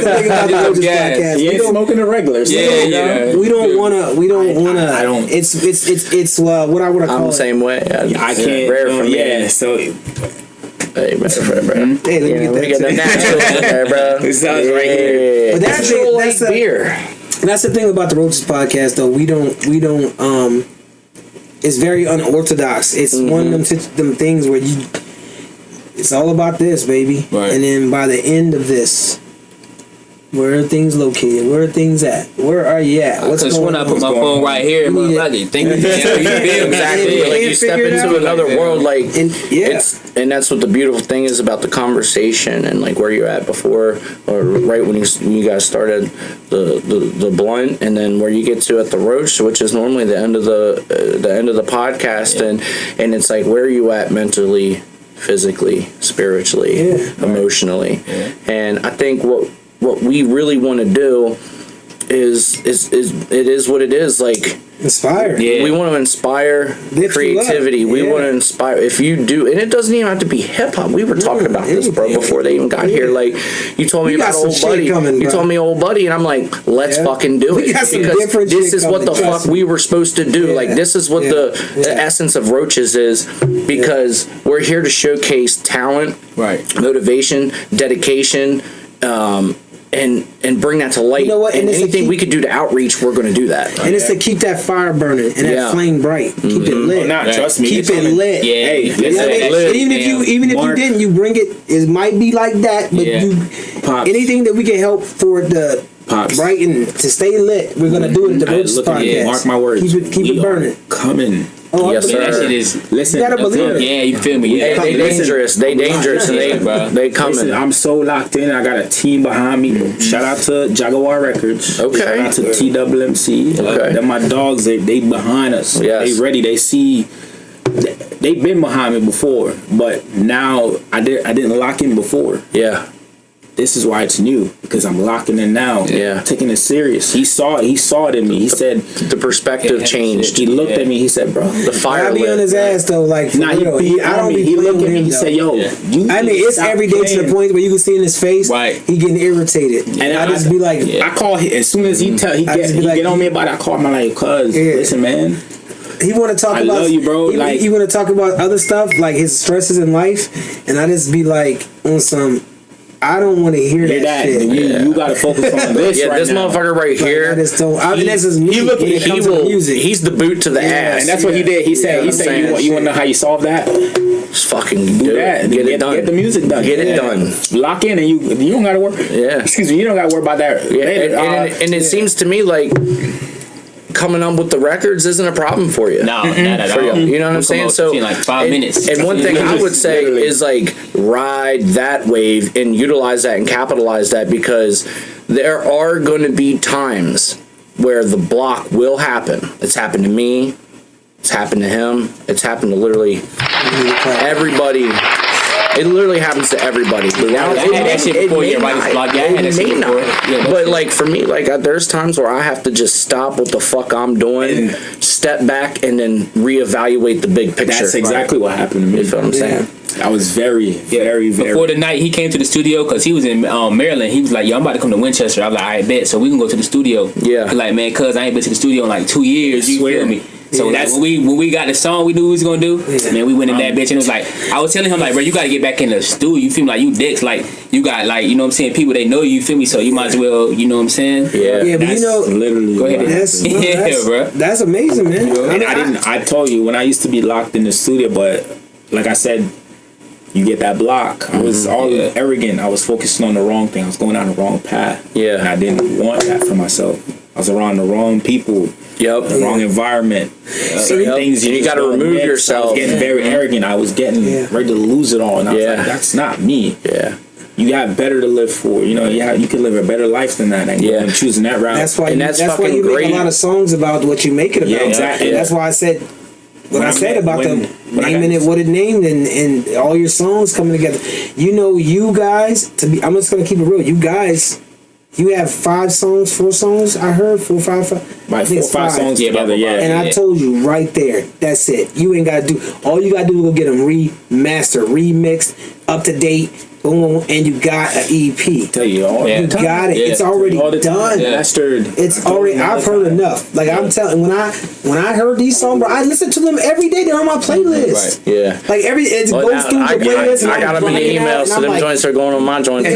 the thing about the Roaches podcast. He ain't smoking the regular. Yeah. We don't want to. I don't. It's what I would call. I'm the same way. I can't. Rare for me. Yeah. So. Hey, bro. Hey, let me We get the natural there, bro. It sounds right here. But that's beer. That's the thing about the Roaches podcast, though. We don't. It's very unorthodox. It's one of them things where you. It's all about this, baby. Right. And then by the end of this, where are things located? Where are things at? Where are you at? What's going on? When I put my phone right here, motherfucker, think you feel Exactly. Like you step into another world, like and that's what the beautiful thing is about the conversation and like where you're at before or right when you guys started the blunt, and then where you get to at the roach, which is normally the end of the podcast, and it's like where are you at mentally, physically, spiritually, emotionally, and I think what we really want to do is it is what it is, like inspire. We want to inspire creativity. We want to inspire. If you do, and it doesn't even have to be hip hop. We were talking about this, bro, before they even got here. Like you told me about old buddy. You told me old buddy, and I'm like, let's fucking do it because this is what the fuck we were supposed to do. Like this is what the essence of Roaches is, because we're here to showcase talent, motivation, dedication. And bring that to light. You know what? And anything we could do to outreach, we're going to do that. And it's to keep that fire burning and that flame bright. Keep it lit. Trust me. Keep it lit. Yeah. Hey, even if you didn't, you bring it. It might be like that, but anything that we can help for the brighten to stay lit, we're going to do it at the Roaches podcast. Mark my words. Keep it burning. Coming. Oh, yes, sir. That shit is. Listen, you gotta believe it. Yeah, you feel me? Yeah, they dangerous. They dangerous, and they coming. Listen, I'm so locked in. I got a team behind me. Shout out to Jaguar Records. Okay. Shout out to TWMC. Okay. They're my dogs. They behind us. Yes. They ready. They see. They've been behind me before, but now I didn't lock in before. Yeah. This is why it's new, because I'm locking in now. Yeah. Taking it serious. He saw it in me. He said the perspective changed. He looked at me. He said, "Bro, the fire." I be on his ass though, like for real. He looked at me. He said, "Yo, it's every day to the point where you can see in his face, he getting irritated." And I just be like, I call him as soon as he get on me about it. I call him like, "Cuz, listen, man." He want to talk about. I love you, bro. He want to talk about other stuff like his stresses in life, and I just be like on some. I don't want to hear that shit. You got to focus on this. This now. motherfucker right here. I just don't. I mean, this is me. He's the boot to the ass, and that's what he did. He said, "You want to know how you solve that? Just fucking do that. Get it done. Get the music done. Get it done. Lock in, and you don't got to worry. Yeah. Excuse me. You don't got to worry about that. Yeah. And it seems to me like coming up with the records isn't a problem for you. No, not at all. You know what I'm saying? So in like 5 minutes. And one thing I would say is like ride that wave and utilize that and capitalize that, because there are going to be times where the block will happen. It's happened to me. It's happened to him. It's happened to literally everybody. It literally happens to everybody. Now, but like for me, like there's times where I have to just stop what the fuck I'm doing, step back, and then reevaluate the big picture. That's exactly what happened to me. You feel what I'm saying? I was very. Before the night he came to the studio, because he was in Maryland. He was like, "Yo, I'm about to come to Winchester." I was like, "I bet." So we can go to the studio. Yeah. He's like, "Man, cuz I ain't been to the studio in like 2 years." You feel me? So that's when we got the song we knew we was gonna do. Man, we went in that bitch, and it was like I was telling him like, bro, you gotta get back in the studio. You feel me? Like you Dex, like you got like, you know what I'm saying, people they know you, feel me, so you might as well, you know what I'm saying? Yeah, but you know, literally. Go ahead. Bro. That's amazing, man. I told you when I used to be locked in the studio, but like I said, you get that block. I was all arrogant. I was focusing on the wrong thing. I was going down the wrong path. Yeah. And I didn't want that for myself. I was around the wrong people. Yep. The wrong environment. Things you got to remove yourself. I was getting very arrogant. I was getting ready to lose it all. And I was like, that's not me. Yeah. You got better to live for. You know, you can live a better life than that. And choosing that route. That's why you make a lot of songs about what you make it about. Yeah, exactly. And that's why I said what I said about naming it what it named, and all your songs coming together. You know, you guys, I'm just gonna keep it real. You guys, you have 4 songs. I heard 4, 5. Right, 4 or 5 songs together. Yeah, and I told you right there. That's it. You ain't gotta do. All you gotta do is go get them remastered, remixed, up to date. Boom, and you got an EP. Tell you all you got it. It's already done. Mastered. It's already. I've heard enough. Like I'm telling. When I heard these songs, bro, I listen to them every day. They're on my playlist. Right. Yeah. Like it goes through the playlist. I got them in the email, so them joints are going on my joints.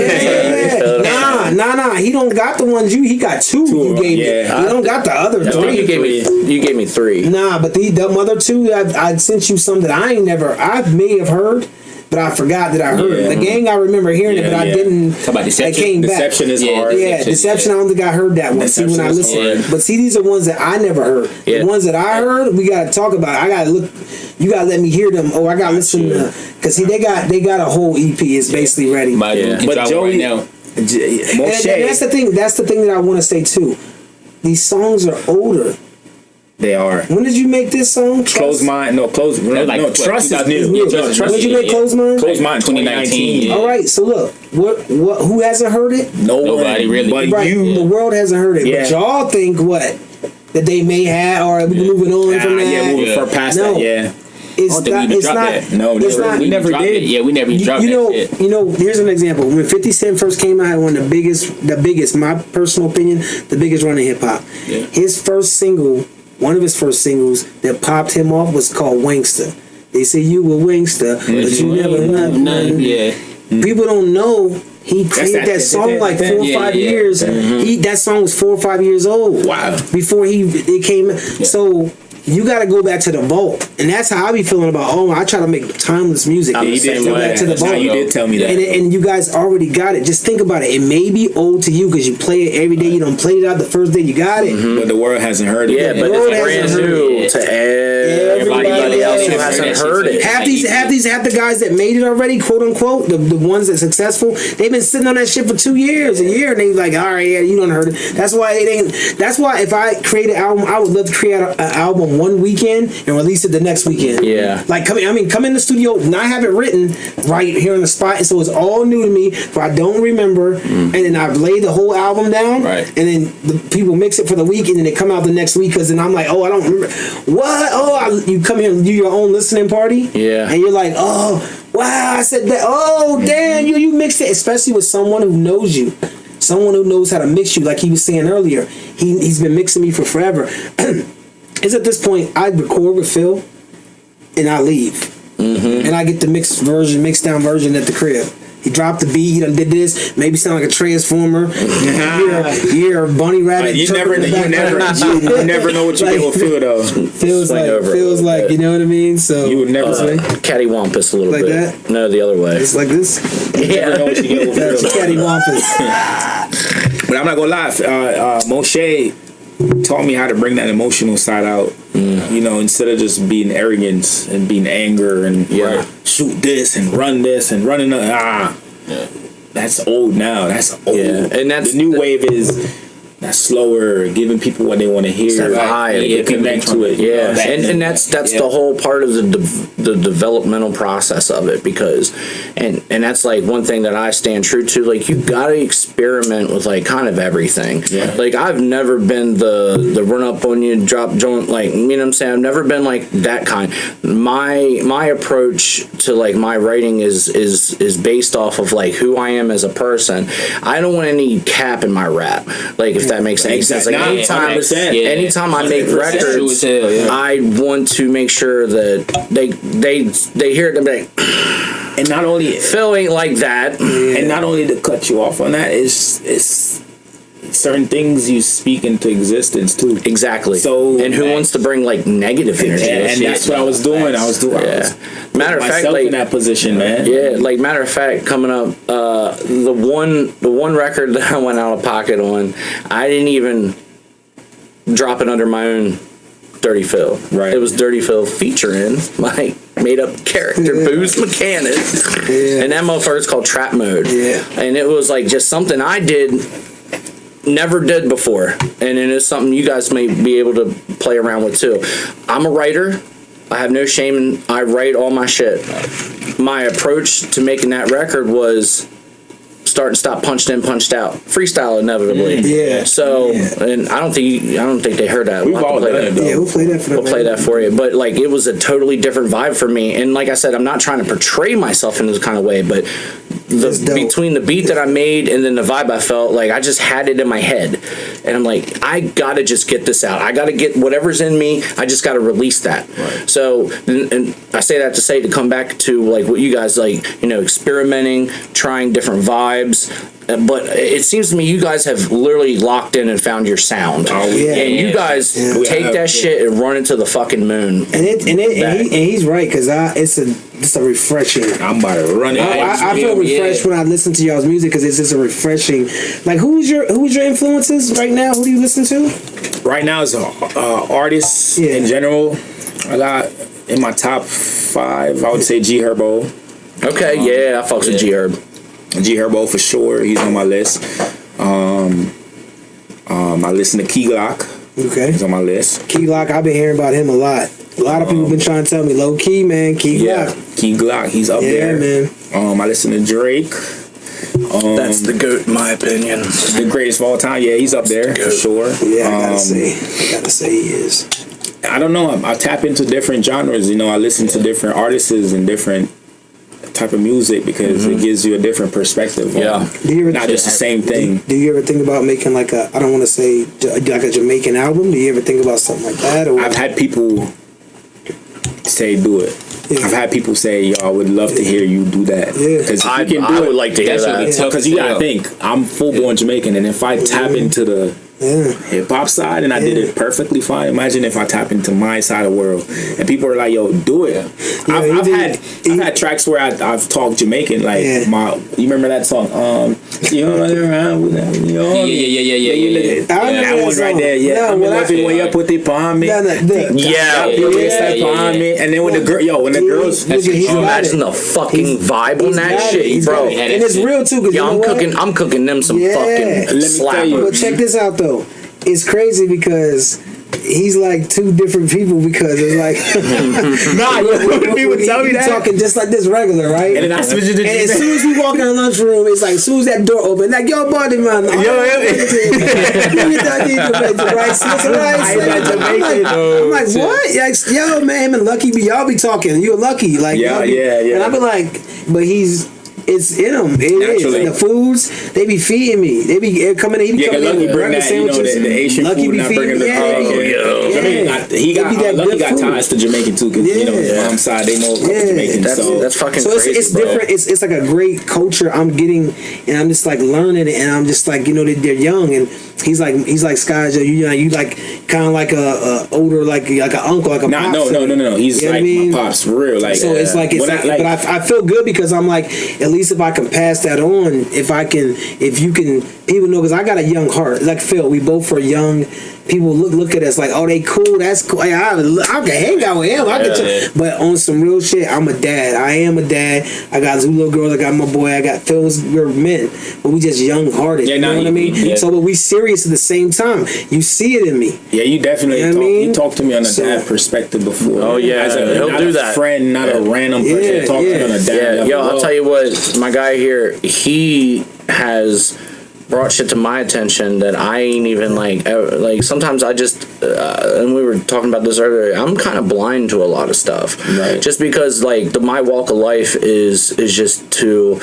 Nah. He don't got the ones he got 2. You gave me. He don't got the other 3. You gave me 3. Nah, but the other 2, I sent you some that I may have heard. But I forgot that I heard it. The Gang, I remember hearing it, but I didn't. Talk about Deception. I came back. Deception is hard. Yeah, Deception. I don't think I heard that one. See, when I listened, but see, these are ones that I never heard. The ones that I heard, we gotta talk about. I gotta look. You gotta let me hear them. Oh, I gotta listen to. Cause see, they got a whole EP. It's basically ready. But Joey, and that's the thing. That's the thing that I want to say too. These songs are older. They are. When did you make this song? Close Mind. No, Trust is new. When did you make Close Mind? Close Mind 2019. All right, so look, who hasn't heard it? Nobody really. But right, the world hasn't heard it. But y'all think what? That they may have, or we moving on from that? Yeah, moving far past that. Yeah. It's not. No, we never did. Yeah, we never dropped that. You know, here's an example. When 50 Cent first came out, one of the biggest, my personal opinion, the biggest run in hip hop. Yeah. His first single. One of his first singles that popped him off was called Wankster. They say you were Wankster, but you never loved none. Yeah. People don't know he created that song like 4 or 5 years. That song was 4 or 5 years old. Wow. Before it came. So you got to go back to the vault, and that's how I be feeling about. Oh, I try to make timeless music. Go back to the vault. You did tell me that, and you guys already got it. Just think about it. It may be old to you because you play it every day. You don't play it out the first day. You got it, but the world hasn't heard it. Yeah, but it's brand new to everybody else who hasn't heard it. Half the guys that made it already, quote unquote, the ones that successful, they've been sitting on that shit for 2 years, a year, and they like, all right, yeah, you don't heard it. That's why it ain't. That's why if I create an album, I would love to create an album one weekend and release it the next weekend. Yeah. Like come in the studio, not have it written right here on the spot, so it's all new to me, so I don't remember, and then I've laid the whole album down, and then the people mix it for the week, and then they come out the next week, because then I'm like, oh, I don't remember what. Oh, you come here and do your own listening party, and you're like, oh, wow, I said that. Oh, damn, you mixed it, especially with someone who knows you. Someone who knows how to mix you, like he was saying earlier. He's been mixing me for forever. It's at this point I record with Phil and I leave. And I get the mixed down version at the crib. He dropped the beat, he done did this, maybe sound like a transformer. You hear a bunny rabbit. You never know what you get with Phil though. Feels like you know what I mean? So you would never say cattywampus a little like bit. That? No, the other way. It's like this? You never know what you get with Phil. Cattywampus. But I'm not gonna lie, Moshe taught me how to bring that emotional side out. You know, instead of just being arrogance and being anger and shoot this and run this and running. That's old now. That's old. Yeah. And that's the new wave is. That's slower, giving people what they want to hear. Connect to it. Yeah, and that's the whole part of the developmental process of it, because, and that's like one thing that I stand true to. Like, you gotta experiment with like kind of everything. Yeah. Like, I've never been the run up on you, drop joint, like, you know what I'm saying. I've never been like that kind. My approach to like my writing is based off of like who I am as a person. I don't want any cap in my rap. Like, if that makes any sense. Like, anytime I make records, I want to make sure that they hear it and be like, and not only Phil ain't like that, and not only to cut you off on that, is certain things you speak into existence too. Exactly. So, and who wants to bring like negative energy? And that's what I was doing. Matter of fact, like in that position, man. Yeah, like matter of fact, coming up, the one record that I went out of pocket on, I didn't even drop it under my own Dirty Phil. Right. It was Dirty Phil featuring my made up character, Booze Mechanic. And that motherfucker's called Trap Mode. Yeah. And it was like just something I never did before, and it is something you guys may be able to play around with too. I'm a writer, I have no shame, and I write all my shit. My approach to making that record was start and stop, punched in, punched out, freestyle inevitably. Yeah. So, and I don't think they heard that. We've all done it, though. Yeah, we'll play that for them. We'll play that for you. But like, it was a totally different vibe for me. And like I said, I'm not trying to portray myself in this kind of way, but between the beat that I made and then the vibe I felt, like I just had it in my head, and I'm like, I gotta just get this out. I gotta get whatever's in me. I just gotta release that. Right. So, and I say that to say, to come back to like what you guys like, experimenting, trying different vibes. But it seems to me you guys have literally locked in and found your sound. Oh, yeah. And you guys take that shit and run into the fucking moon. And he's right, because it's a refreshing. I'm about to run it. I feel refreshed when I listen to y'all's music, because it's just a refreshing. Like, who's your influences right now? Who do you listen to? Right now, is artists in general. I got in my top 5. I would say G Herbo. Okay, I fucks with G Herb. G Herbo for sure. He's on my list. I listen to Key Glock. Okay, he's on my list. Key Glock, I've been hearing about him a lot. A lot of people been trying to tell me, low key, man. Key Glock. Key Glock. He's up there. Yeah, man. I listen to Drake. That's the GOAT in my opinion. The greatest of all time. Yeah, he's up there for sure. Yeah, I gotta say he is. I don't know. I tap into different genres. I listen to different artists and different type of music, because it gives you a different perspective. Not just the same thing. Do you ever think about making like I don't want to say like a Jamaican album? Do you ever think about something like that? Or? I've had people say do it. Yeah. I've had people say, "Yo, I would love to hear you do that." Yeah, because I would like to hear that. Because you gotta think, I'm full born Jamaican, and if I tap into the hip hop side and I did it perfectly fine, imagine if I tap into my side of the world and people are like, "Yo, do it." I've had tracks where I've talked Jamaican, like you remember that song? You running around with that? That one right there. Yeah, I'm living way up with the palm. And then when the girls, can you imagine the fucking vibe on that shit, bro? And it's real too. I'm cooking them some fucking slappers. But check this out though. It's crazy because he's like two different people, because it's like people tell me that talking just like this regular, right? And as soon as we walk in the lunchroom, it's like as soon as that door opens, like yo, body man, I'm like what? Like, yo, man, him and Lucky B, y'all be talking. You're Lucky, like yeah. And I be like, but it's in them. It naturally. Is. The foods, they be feeding me. They be coming in. He be coming in bring that, sandwiches. The Asian Lucky food, be not bringing feeding He got Lucky got ties to Jamaican too, because his mom's side, they know Jamaican. That's fucking crazy. It's different. It's like a great culture I'm getting, and I'm just like learning it, and I'm just like, they're young, and he's like Sky Joe. You like kind of like a older, like an uncle, like a pops. No. He's like my pops for real. Like so it's like but I feel good, because I'm like, at least if I can pass that on, if you can, people know, because I got a young heart. Like Phil, we both are young. People look at us like, oh, they cool. That's cool. I can hang out with him. But on some real shit, I'm a dad. I am a dad. I got 2 little girls. I got my boy. I got Phil's. We're men, but we just young hearted. You know what I mean? Yeah. So, but we serious at the same time. You see it in me. Yeah, you definitely. You talked to me on a dad perspective before. Oh yeah, he'll do that. Friend, not a random person. Talk to me on a dad level. Yo, I'll tell you what. My guy here, he has brought shit to my attention that I ain't even like sometimes I just and we were talking about this earlier, I'm kind of blind to a lot of stuff, right? Just because like my walk of life is just to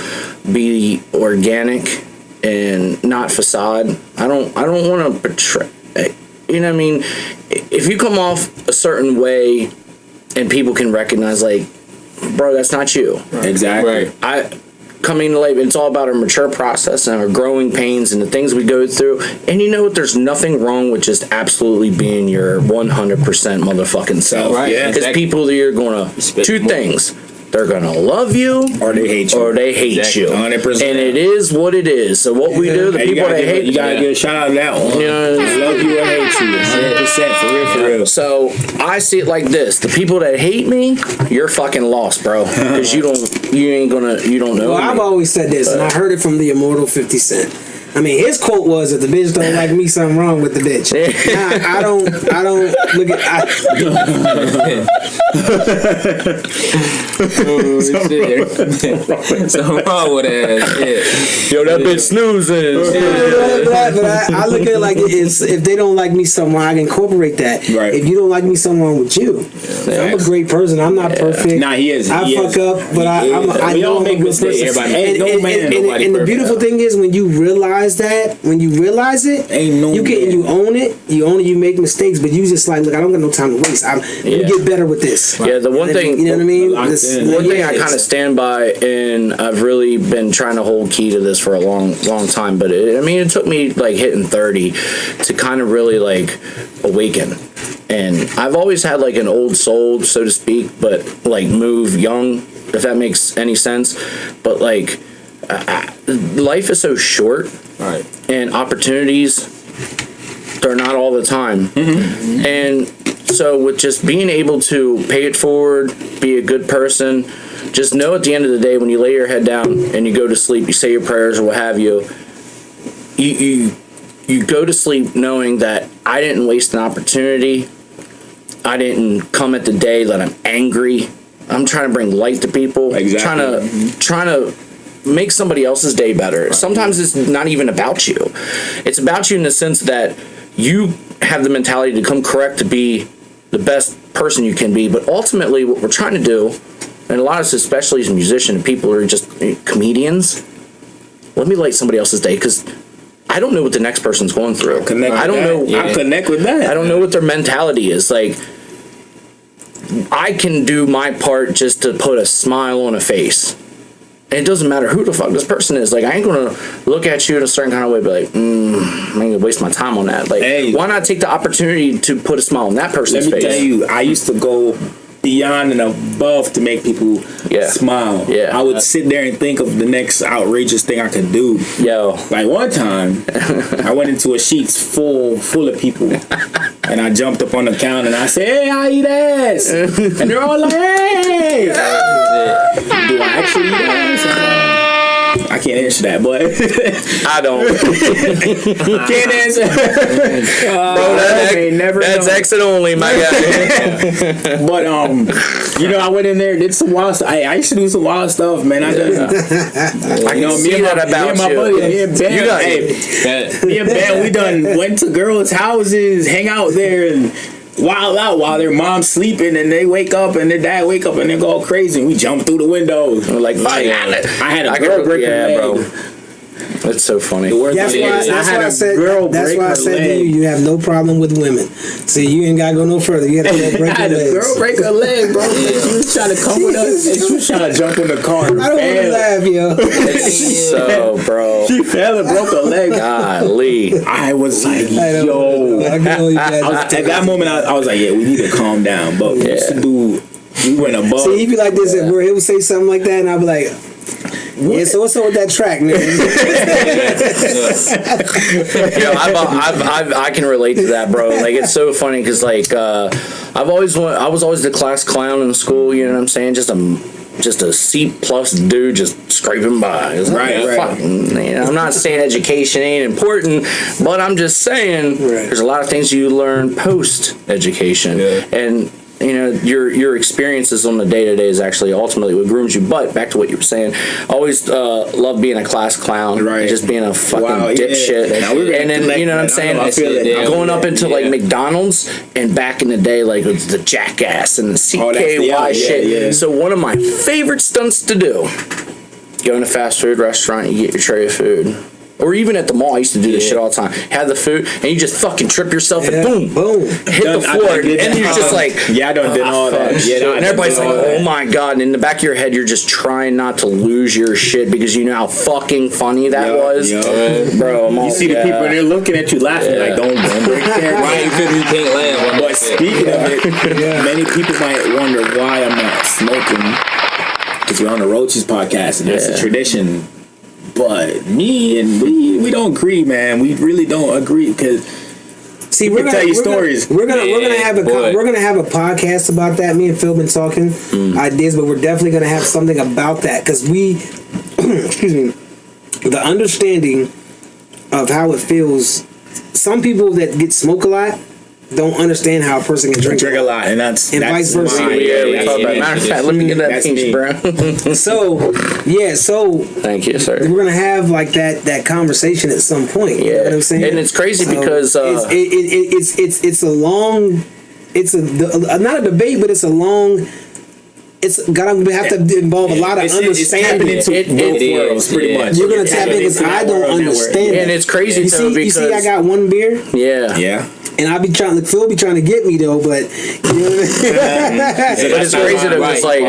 be organic and not facade. I don't want to portray, you know what I mean? If you come off a certain way and people can recognize, like, bro, that's not you. Right. Exactly. Right. Coming to life, it's all about our mature process and our growing pains and the things we go through. And you know what? There's nothing wrong with just absolutely being your 100% motherfucking self. Right. Yeah. Because people, you're going to, two things. They're going to love you or they hate you. Or they hate you. 100%. And it is what it is. So what we do, the people that hate you. You got to give a shout out to that one. Love you or hate you. 100% for real. So I see it like this. The people that hate me, you're fucking lost, bro. Because you don't know Well, me. I've always said this, and I heard it from the immortal 50 Cent. I mean, his quote was, "If the bitch don't like me, something wrong with the bitch." Now, I don't look at. Something wrong with that. Yo, that bitch snoozing. But I look at it like if they don't like me, something wrong. I can incorporate that. Right. If you don't like me, something wrong with you. I'm a great person. I'm not perfect. Nah, he is. I fuck up, but I know I'm a good person. And the beautiful thing is when you realize that, when you realize it, you own it. You make mistakes, but you just like, look, I don't got no time to waste. Let me get better with this. Yeah, the one thing, you know what I mean? one thing I kind of stand by, and I've really been trying to hold key to this for a long time, but it took me like hitting 30 to kind of really like awaken. And I've always had like an old soul, so to speak, but like move young, if that makes any sense. But like, life is so short, right? And opportunities, they're not all the time. Mm-hmm. And so with just being able to pay it forward, be a good person, just know at the end of the day when you lay your head down and you go to sleep, you say your prayers or what have you, you go to sleep knowing that I didn't waste an opportunity. I didn't come at the day that I'm angry. I'm trying to bring light to people. Exactly. Trying to make somebody else's day better. Right. Sometimes it's not even about you. It's about you in the sense that you have the mentality to come correct, to be the best person you can be. But ultimately what we're trying to do, and a lot of us, especially as musicians and people who are just comedians, let me light somebody else's day, because I don't know what the next person's going through. I connect with that. I don't know what their mentality is. Like, I can do my part just to put a smile on a face. And it doesn't matter who the fuck this person is. Like, I ain't gonna look at you in a certain kind of way and be like, I'm gonna waste my time on that. Like, why not take the opportunity to put a smile on that person's face? Let me tell you, I used to go beyond and above to make people smile. Yeah. I would sit there and think of the next outrageous thing I could do. Yo. Like one time, I went into a Sheetz full of people, and I jumped up on the counter and I said, "Hey, I eat ass," and they're all like, "Hey." Do I actually eat ass? I can't answer that, but I don't. Can't answer. Bro, that's exit only, my guy. But I went in there, did some wild stuff. I used to do some wild stuff, man. I can see that about you. Me and Ben, we done went to girls' houses, hang out there, and wild out while their mom's sleeping, and they wake up and their dad wake up and they go crazy, and we jump through the windows. We're like, I had a girl break her leg. Bro. That's so funny. That's why I said to you have no problem with women. See, you ain't gotta go no further. You gotta go break her leg. Girl break her leg, bro. She was trying to come with us, and she was trying to jump in the car. I don't want to laugh, yo. So, bro. She fell and broke her leg. Golly. I was like, yo. At that moment, I was like, yeah, we need to calm down. But we used to do, we went above. See, he'd be like this, where he would say something like that, and I'd be like, yeah, so what's up with that track, man? I can relate to that, bro. Like, it's so funny because, like, I was always the class clown in school. You know what I'm saying? Just a C+ dude, just scraping by. Right. I'm not saying education ain't important, but I'm just saying there's a lot of things you learn post education, and your experiences on the day-to-day is actually ultimately what grooms you. But back to what you were saying, I always love being a class clown, and just being a fucking dipshit. And then, you know what I'm saying, going up into like McDonald's, and back in the day, like it's the Jackass and the CKY shit. So one of my favorite stunts to do, go in a fast food restaurant, you get your tray of food. Or even at the mall, I used to do this shit all the time. Have the food, and you just fucking trip yourself, and boom, hit the floor, and you're just like, I done did all that. And everybody's like, oh my god! And in the back of your head, you're just trying not to lose your shit because you know how fucking funny that was, bro. You see the people, and they're looking at you laughing, like, don't break that. Right, you can't laugh. But speaking of it, many people might wonder why I'm not smoking, because we're on the Roaches podcast, and that's a tradition. But me and we don't agree, man. We really don't agree, because we're gonna tell you stories. We're gonna have a podcast about that. Me and Phil been talking ideas, but we're definitely gonna have something about that, because we, excuse me, the understanding of how it feels. Some people that get smoke a lot don't understand how a person can drink a lot, and that's vice versa. We talk about. Matter of fact, let me get that peach, bro. So thank you, sir. We're gonna have like that conversation at some point. Yeah, you know what I'm saying? And it's crazy because it's a long, not a debate, but it's a long. It's gotta have to involve a lot of understanding. It's tapping into both worlds, pretty much. You're gonna tap in because I don't understand. And it's crazy. You see, I got one beer. Yeah. And I be trying. Phil be trying to get me though, but you know what I mean? But it's crazy that it's like,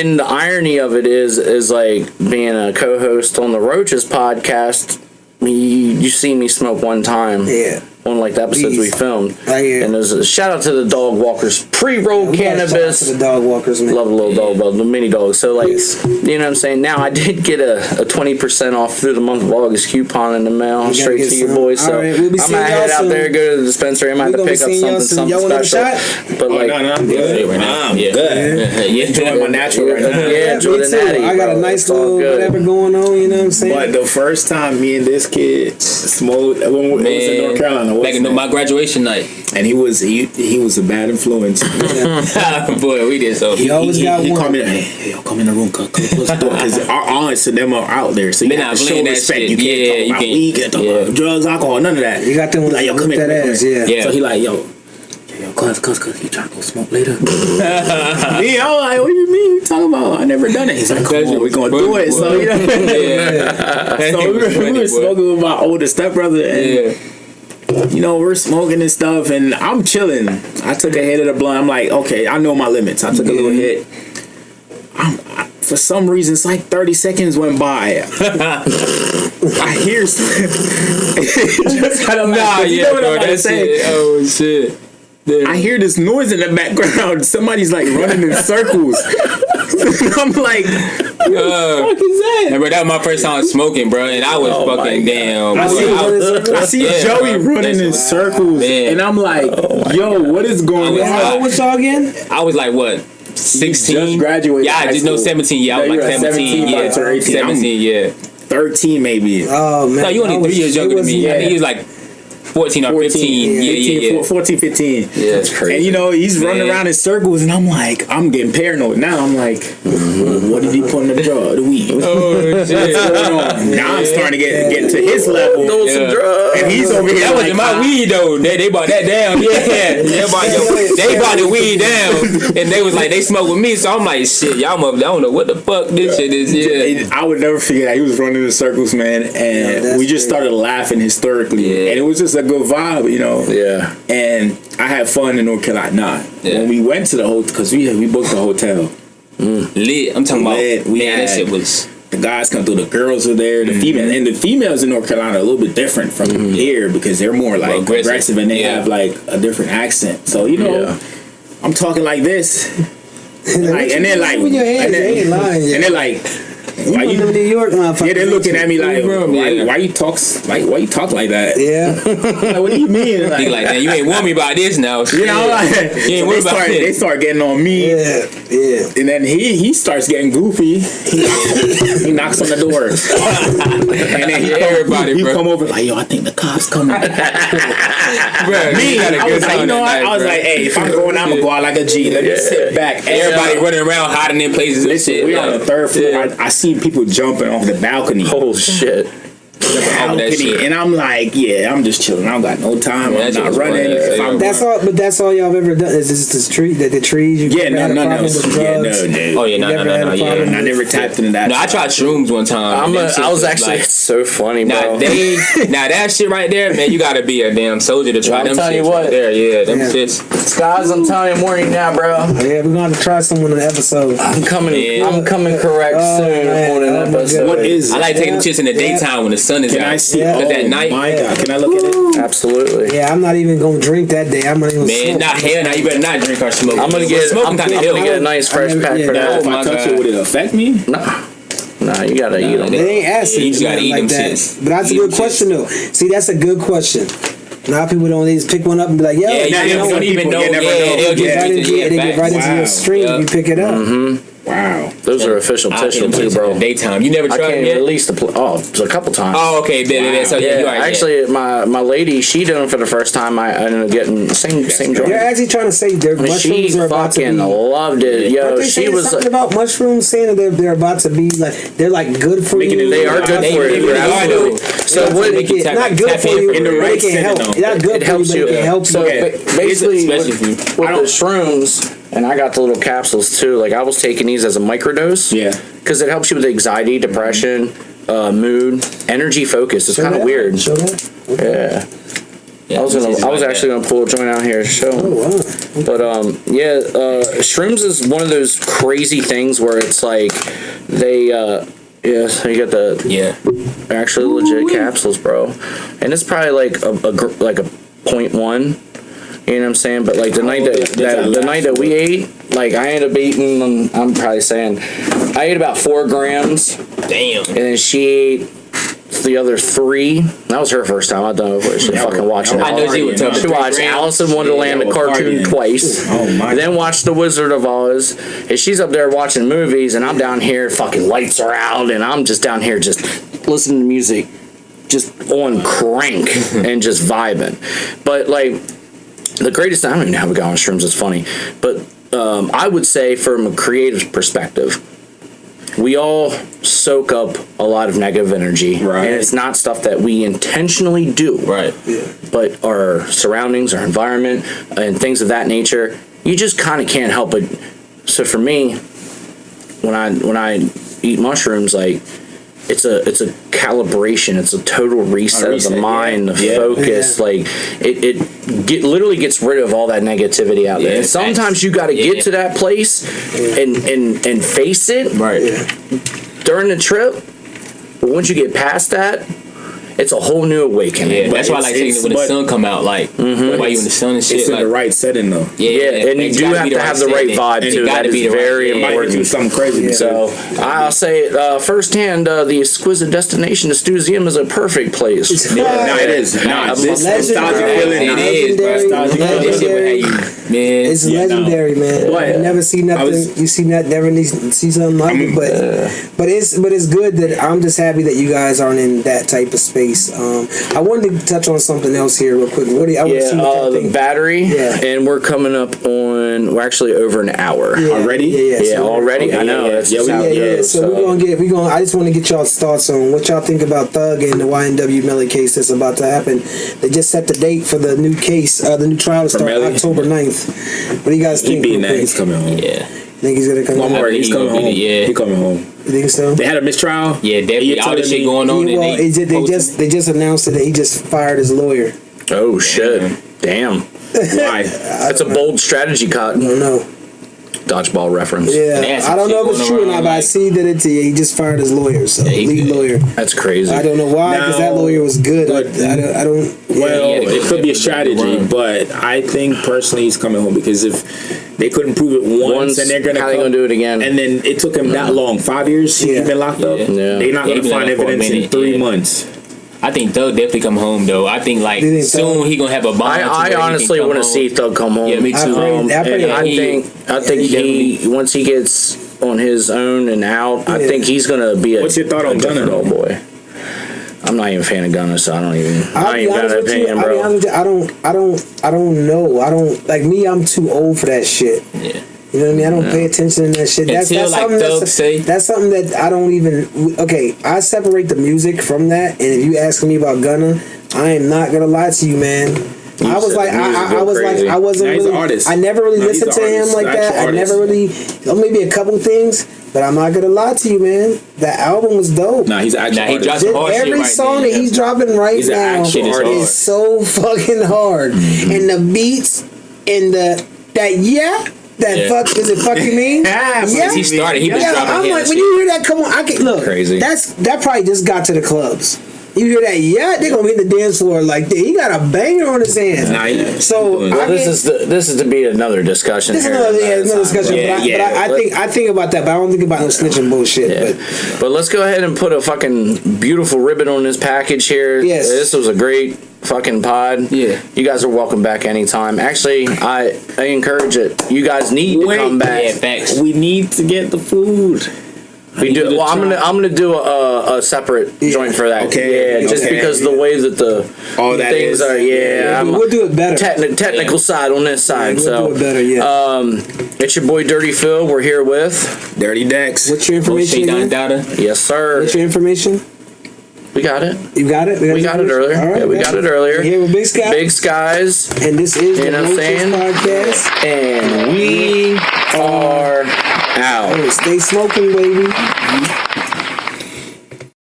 and the irony of it is like being a co-host on the Roaches podcast. You see me smoke one time. Yeah. On like the episodes we filmed. Yeah. And there's a shout out to the dog walkers, pre-rolled cannabis. Shout out to the dog walkers, man. Love the little dog, but the mini dogs. So like, you know what I'm saying? Now I did get a 20% off through the month of August coupon in the mail straight to you boys. So right, we'll be I'm gonna head out there, go to the dispensary. I might have to pick up something y'all want special. But like, no, I'm good right now. I'm good. Yeah, enjoying my natural right now. Yeah, enjoy the natty. I got a nice little whatever going on. You know what I'm saying? But the first time me and this kid smoked, when it was in North Carolina, back in my graduation night, and he was a bad influence. Boy, we did so. He always got one. He called me, hey, yo, come in the room, close the door, because our aunts and them are out there, so you have to show respect. You can't talk about weed, can't talk about drugs, alcohol, none of that. You got them like, yo, come that in. ass, yeah. So he like, yo, cuz, you trying to go smoke later? Me, I'm like, what do you mean? You talking about? I never done it. He's like, come on, we gonna do it. So, you know, so we were smoking with my older stepbrother, and you know, we're smoking and stuff, and I'm chilling. I took a hit of the blunt. I'm like, okay, I know my limits. I took a little hit. For some reason, it's like 30 seconds went by. I hear just kind of Oh shit. I hear this noise in the background. Somebody's like running in circles. I'm like, what the fuck is that? Remember, that was my first time smoking, bro, and I was fucking damn. I see Joey running in circles, and I'm like, yo, what is going on? How old was y'all again? I was like, what? 16? Just graduated. Yeah, I just know 17. Yeah, I was like 17. Yeah, 17. Yeah, 13 maybe. Oh man, no, you only 3 years younger than me. I think he was like 14 or 15. Yeah. 14, 15. Yeah, that's crazy. And you know, he's running around in circles, and I'm like, I'm getting paranoid now. I'm like, what did he put in the drug? The weed. Oh shit. What's going on? Now I'm starting to get to his level. some drugs. And he's over here. That wasn't my weed though. They bought that down. Yeah, they bought the weed down, and they was like, they smoked with me. So I'm like, shit, y'all must. I don't know what the fuck this shit is. Yeah, I would never forget that he was running in circles, man, and we just started laughing hysterically, and it was just a good vibe, you know. Yeah. And I had fun in North Carolina. When we went to the hotel, because we booked the hotel. Lit. I'm talking about. Man, that shit was. The guys come through, the girls were there, the females, and the females in North Carolina are a little bit different from here because they're more like aggressive and they have like a different accent. So you know, I'm talking like this, like, and they're like, and they're like. Why you New York, motherfucker? Yeah, they're looking at me like, why you talk like that? Yeah. Like, what do you mean? Like, man, you ain't warn me about this now. You know, like, you ain't worried about this. They start getting on me. Yeah. And then he starts getting goofy. He knocks on the door. And then he come over like, yo, I think the cops coming. Bro, Me, I was like, you know what? I was like, hey, if I'm going, I'm gonna go out like a G. Let me sit back. Everybody running around hiding in places and shit. We're on the third floor. I see people jumping off the balcony. Oh shit. And I'm like, yeah, I'm just chilling. I don't got no time. I'm not running. That's all. But that's all y'all have ever done. Is this the tree? The trees? You no. Oh yeah, no. I never tapped into that. No, I tried shrooms one time. I was actually it's so funny, bro. Now that shit right there, man, you gotta be a damn soldier to try them shit. I'm telling you what. There, them shits. Guys, I'm telling you, warning now, bro. Yeah, we're gonna try someone in the episode. I'm coming correct soon on an episode. What is? I like taking them shits in the daytime when the sun is out. Can I see? But that night, my God, can I look at it? Absolutely. Yeah, I'm not even gonna drink that day. I'm not even. Man, not hell. Now you better not drink or smoke. I'm gonna get a nice fresh pack for that. If I touch it, would it affect me? Nah, you gotta eat them. It ain't acid. You just gotta eat them that. shits. But that's a good question though. See, that's a good question. Now people don't just pick one up and be like, yo, they don't even know. They get right into your stream and you pick it up. Wow. Those are official tissue too, bro. Daytime. You never I tried can't it yet? release the a couple times. Oh, okay. So yeah, you are. Actually, my lady, she did them for the first time. I ended up getting the same joint. They're actually trying to say their mushrooms She are about to be. fucking loved it. Yo, Aren't they she saying was something about mushrooms, saying that they're about to be like they're like good for you. They are good for you. Absolutely. So what? Not good for you. in the right It can help. setting, Not good It for you, helps but you. it can help So you. basically, with Especially the shrooms, and I got the little capsules too. Like I was taking these as a microdose. Yeah. Because it helps you with anxiety, depression, mood, energy, focus. It's kind of weird. Show that. Yeah. I was actually gonna pull a joint out here to show. Oh, wow. But shrooms is one of those crazy things where it's like they so you got the actually legit capsules, bro, and it's probably like a 0.1. You know what I'm saying? But like the night that we ate, like I ended up eating. I'm probably saying I ate about 4 grams. Damn. And then she ate the other 3. That was her first time. I've done it before. She fucking watching. I know she would tell me. She watched Alice in Wonderland, the cartoon, twice. Oh my! Then watched The Wizard of Oz. And she's up there watching movies, and I'm down here. Fucking lights are out, and I'm just down here just listening to music, just on crank and just vibing. But like the greatest, I don't even know how we got on shrooms. It's funny, but I would say from a creative perspective, we all soak up a lot of negative energy, right? And it's not stuff that we intentionally do, right? Yeah. But our surroundings, our environment, and things of that nature, you just kind of can't help it. So for me, when I eat mushrooms, like it's a calibration, it's a total reset of the mind, the focus. Like it literally gets rid of all that negativity out there. And sometimes you got to get to that place and face it during the trip. But once you get past that, it's a whole new awakening. Yeah, that's why I like taking it when the sun come out, like while you in the sun and shit. It's in like, the right setting though. Yeah, and you do have to have the right vibe too. That is very important. Do something crazy. So I'll say firsthand, the exquisite destination, the Stuzium, is a perfect place. No, it is. It's legendary, man. You never see nothing. You see that. Never see something like it. But it's good that I'm just happy that you guys aren't in that type of space. I wanted to touch on something else here real quick. The battery. Yeah, and we're coming up on. We're actually over an hour already. Yeah, already. I know. That's So we're gonna I just want to get y'all's thoughts on what y'all think about Thug and the YNW Melly case that's about to happen. They just set the date for the new case, the new trial to start October 9th. What do you guys think? He's coming home. Yeah. Think he's gonna come home? He's coming home. Yeah. He's coming home. You think so? They had a mistrial. Yeah, definitely. All this shit going on. They just announced that he just fired his lawyer. Oh shit! Damn. Why? That's a bold strategy, Cotton. I don't know. Dodgeball reference. Yeah, I don't know if it's true or not, but I see that he just fired his lawyer, so lead lawyer. That's crazy. I don't know why, because that lawyer was good. I don't. Well, it could be a strategy, but I think personally he's coming home because if they couldn't prove it once and they're gonna do it again, and then it took him that long, 5 years. He's been locked up. They're not gonna find evidence in 3 months. I think Thug definitely come home though. I think soon he gonna have a bond. I honestly want to see Thug come home. Yeah, me too. I think he once he gets on his own and out, I think he's gonna be a. What's your thought on Gunna, old boy? I'm not even a fan of Gunna, so I don't even got an opinion, bro. I don't know. I don't like me. I'm too old for that shit. Yeah. You know what I mean? I don't pay attention to that shit. That's something that I don't even. Okay, I separate the music from that. And if you asking me about Gunna, I am not gonna lie to you, man. I wasn't really. I never really listened to him like that. I never really. Maybe a couple things, but I'm not gonna lie to you, man. That album was dope. Nah, he's actually. He dropped some hard shit every song that he's dropping right now is so fucking hard, and the beats and fuck is it fuck you mean? He started. He was dropping. I'm like, when you hear that, come on, I can look. Crazy. That probably just got to the clubs. You hear that? Yeah, they're gonna be in the dance floor like that. He got a banger on his hands. This is to be another discussion. This is another discussion. I think about that, but I don't think about no snitching bullshit. Yeah. But let's go ahead and put a fucking beautiful ribbon on this package here. Yes. This was a great fucking pod. Yeah. You guys are welcome back anytime. Actually, I encourage it. You guys need to come back. Yeah, thanks. We need to get the food. We do. Well, I'm gonna do a separate joint for that. Okay. Yeah, just because the way that the things are. Yeah, we'll do it better. Technical side on this side. We'll do it better. Yeah. It's your boy Dirty Phil. We're here with Dirty Dex. What's your information again? Yes, sir. What's your information? We got it. You got it? We got it earlier. All right, yeah, we got it earlier. Here with Big Skies. Big Skies. And this is the Roaches podcast. And we are out. Hey, stay smoking, baby.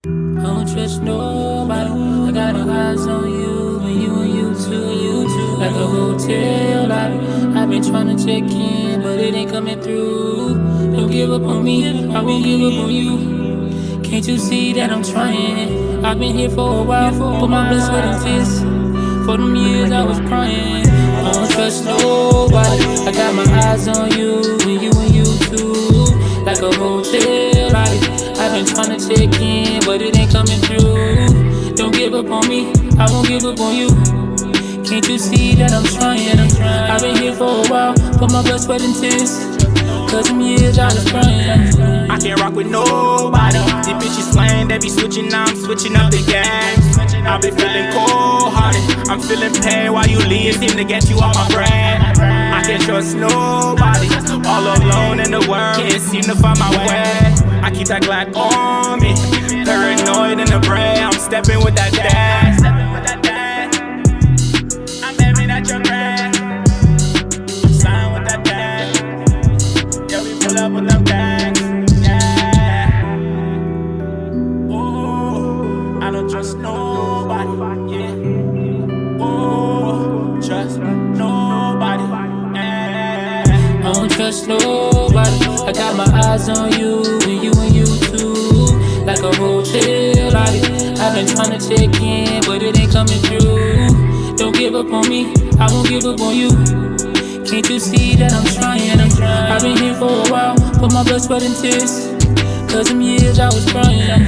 I don't trust nobody. I got my eyes on you, and you too. Like a hotel lobby. I've been trying to check in, but it ain't coming through. Don't give up on me, I won't give up on you. Can't you see that I'm trying? I've been here for a while, put my blood, sweat, and tears. For them years I was crying. I don't trust nobody. I got my eyes on you, and you too. Like a hotel lobby. I've been trying to check in, but it ain't coming through. Don't give up on me, I won't give up on you. Can't you see that I'm trying? I've been here for a while, put my blood, sweat, and tears. Cause them years I was crying. I can't rock with nobody. These bitches playing, they be switching, now I'm switching up the game. I be feeling cold-hearted, I'm feeling pain while you leave, seem to get you off my brain. I can't trust nobody, all alone in the world, can't seem to find my way. I keep that Glock on me, paranoid in the brain, I'm stepping with that dash. I'm aiming at your brain, I'm signing with that dash. Yeah, we pull up with them bags, yeah. Oh, I don't trust nobody, yeah. Oh, trust nobody, yeah. I don't trust nobody. I got my eyes on you, and you too. Like a hotel lobby. I've been trying to check in, but it ain't coming through. Don't give up on me, I won't give up on you. Can't you see that I'm trying? I've been here for a while, put my blood, sweat, and tears. Cause them years I was crying.